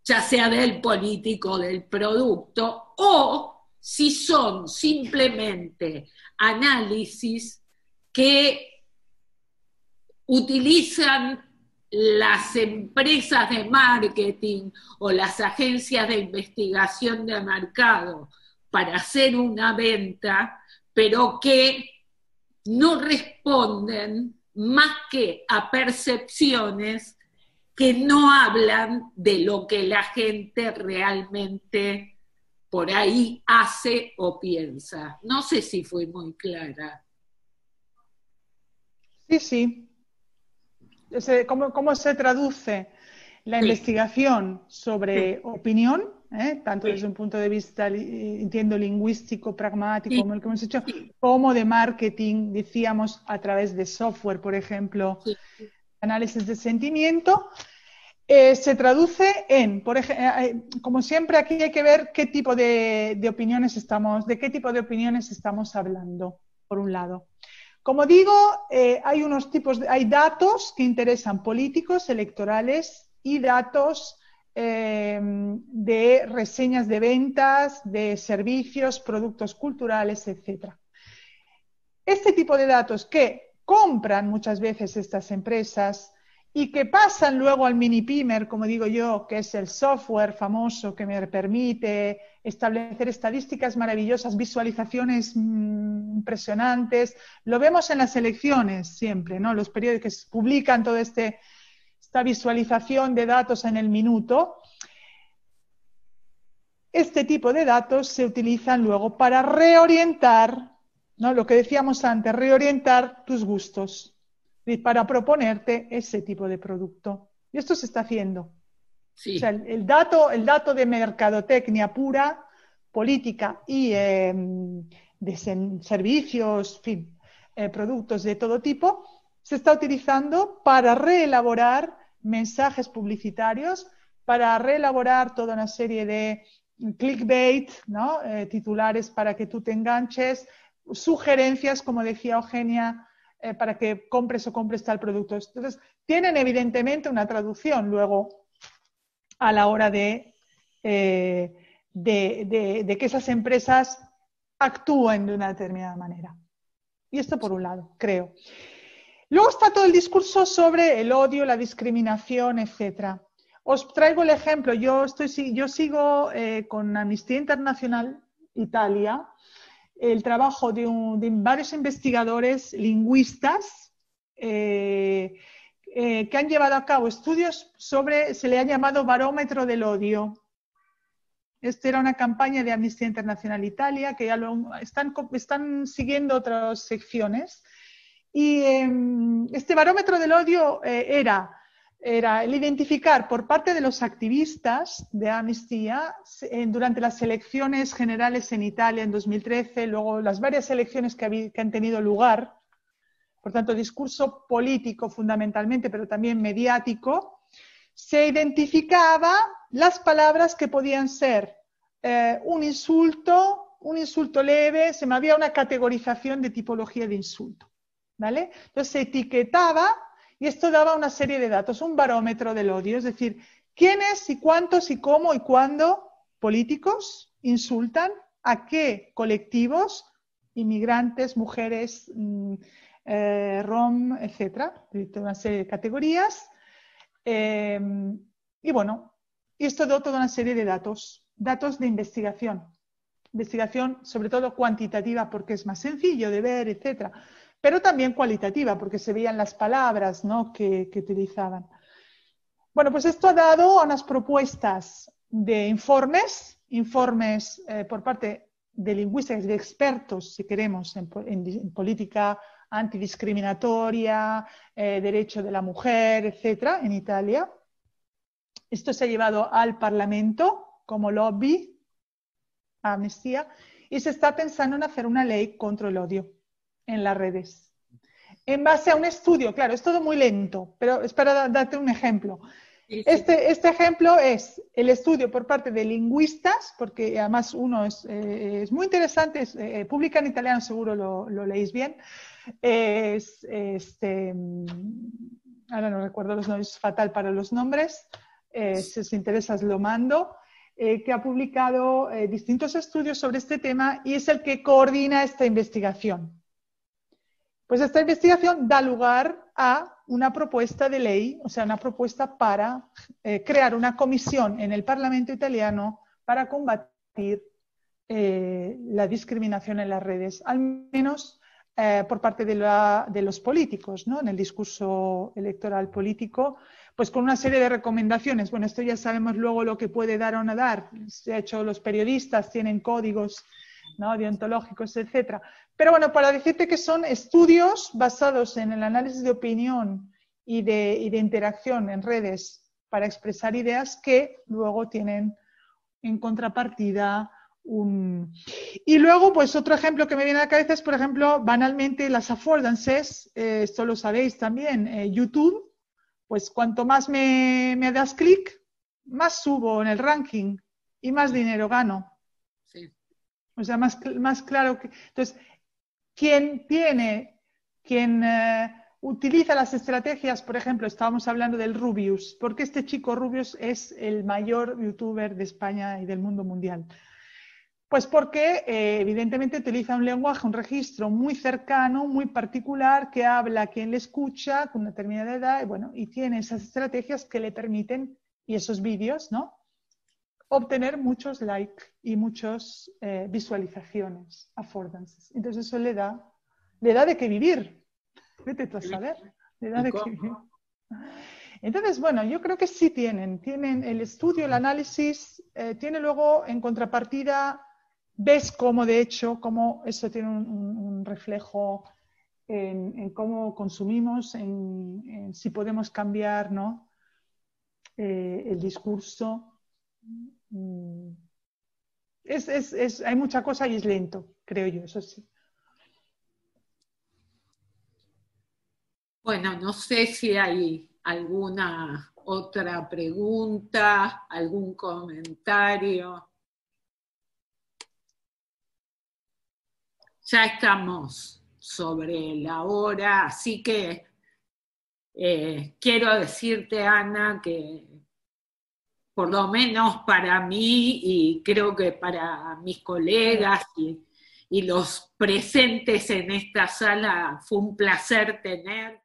A: ya sea del político o del producto, o si son simplemente análisis que utilizan las empresas de marketing o las agencias de investigación de mercado para hacer una venta, pero que no responden más que a percepciones que no hablan de lo que la gente realmente por ahí hace o piensa. No sé si fui muy clara.
B: Sí. ¿Cómo se traduce la investigación sobre opinión, tanto desde un punto de vista, entiendo, lingüístico, pragmático, como el que hemos hecho, como de marketing, decíamos, a través de software, por ejemplo, análisis de sentimiento? Se traduce en, por ejemplo, como siempre, aquí hay que ver qué tipo de opiniones de qué tipo de opiniones estamos hablando, por un lado. Como digo, hay unos tipos, hay datos que interesan políticos, electorales y datos de reseñas de ventas, de servicios, productos culturales, etc. Este tipo de datos que compran muchas veces estas empresas y que pasan luego al mini-pimer, como digo yo, que es el software famoso que me permite establecer estadísticas maravillosas, visualizaciones impresionantes. Lo vemos en las elecciones siempre, ¿no? Los periódicos publican toda esta visualización de datos en el minuto. Este tipo de datos se utilizan luego para reorientar, ¿no? Lo que decíamos antes, reorientar tus gustos y para proponerte ese tipo de producto. Y esto se está haciendo.
A: Sí.
B: O sea, el dato de mercadotecnia pura, política y de servicios, en fin, productos de todo tipo, se está utilizando para reelaborar mensajes publicitarios, para reelaborar toda una serie de clickbait, ¿no? Titulares para que tú te enganches, sugerencias, como decía Eugenia, para que compres tal producto. Entonces, tienen evidentemente una traducción luego a la hora de que esas empresas actúen de una determinada manera. Y esto por un lado, creo. Luego está todo el discurso sobre el odio, la discriminación, etc. Os traigo el ejemplo. Yo sigo con Amnistía Internacional Italia el trabajo de varios investigadores lingüistas que han llevado a cabo estudios sobre, se le ha llamado barómetro del odio. Esta era una campaña de Amnistía Internacional Italia que ya están siguiendo otras secciones. Y este barómetro del odio era el identificar por parte de los activistas de Amnistía durante las elecciones generales en Italia en 2013, luego las varias elecciones que han tenido lugar, por tanto discurso político fundamentalmente, pero también mediático, se identificaba las palabras que podían ser un insulto leve, había una categorización de tipología de insulto, ¿vale? Entonces se etiquetaba. Y esto daba una serie de datos, un barómetro del odio, es decir, quiénes y cuántos y cómo y cuándo políticos insultan a qué colectivos, inmigrantes, mujeres, rom, etcétera, una serie de categorías. Y bueno, y esto dio toda una serie de datos de investigación sobre todo cuantitativa porque es más sencillo de ver, etcétera. Pero también cualitativa, porque se veían las palabras, ¿no? que utilizaban. Bueno, pues esto ha dado a unas propuestas de informes por parte de lingüistas, de expertos, si queremos, en política antidiscriminatoria, derecho de la mujer, etcétera, en Italia. Esto se ha llevado al Parlamento como lobby a Amnistía y se está pensando en hacer una ley contra el odio en las redes. En base a un estudio, claro, es todo muy lento, pero es para darte un ejemplo. Sí. Este ejemplo es el estudio por parte de lingüistas, porque además uno es muy interesante, publica en italiano, seguro lo leéis bien. Ahora no recuerdo los nombres, es fatal para los nombres, si os interesa os lo mando. Que ha publicado distintos estudios sobre este tema y es el que coordina esta investigación. Pues esta investigación da lugar a una propuesta de ley, o sea, una propuesta para crear una comisión en el Parlamento italiano para combatir la discriminación en las redes, al menos por parte de los políticos, ¿no? En el discurso electoral político, pues con una serie de recomendaciones. Bueno, esto ya sabemos luego lo que puede dar o no dar. De hecho, los periodistas tienen códigos, ¿no? Deontológicos, etcétera. Pero bueno, para decirte que son estudios basados en el análisis de opinión y de interacción en redes para expresar ideas que luego tienen en contrapartida Y luego, pues otro ejemplo que me viene a la cabeza es, por ejemplo, banalmente las affordances, esto lo sabéis también, YouTube, pues cuanto más me das clic, más subo en el ranking y más dinero gano. Sí. O sea, más claro que... Entonces, quien tiene quien utiliza las estrategias, por ejemplo, estábamos hablando del Rubius, porque este chico Rubius es el mayor youtuber de España y del mundo mundial. Pues porque evidentemente utiliza un lenguaje, un registro muy cercano, muy particular, que habla a quien le escucha con una determinada edad, y, bueno, y tiene esas estrategias que le permiten, y esos vídeos, ¿no?, obtener muchos likes y muchas visualizaciones, affordances. Entonces eso le da de qué vivir. Vete tú a saber, le da de qué vivir. Entonces, bueno, yo creo que sí tienen el estudio, el análisis, tiene luego en contrapartida, ves cómo de hecho, cómo eso tiene un reflejo en cómo consumimos, en si podemos cambiar, ¿no?, el discurso. Hay mucha cosa y es lento, creo yo, eso sí.
A: Bueno, no sé si hay alguna otra pregunta, algún comentario. Ya estamos sobre la hora, así que quiero decirte, Ana, que por lo menos para mí y creo que para mis colegas y los presentes en esta sala fue un placer tener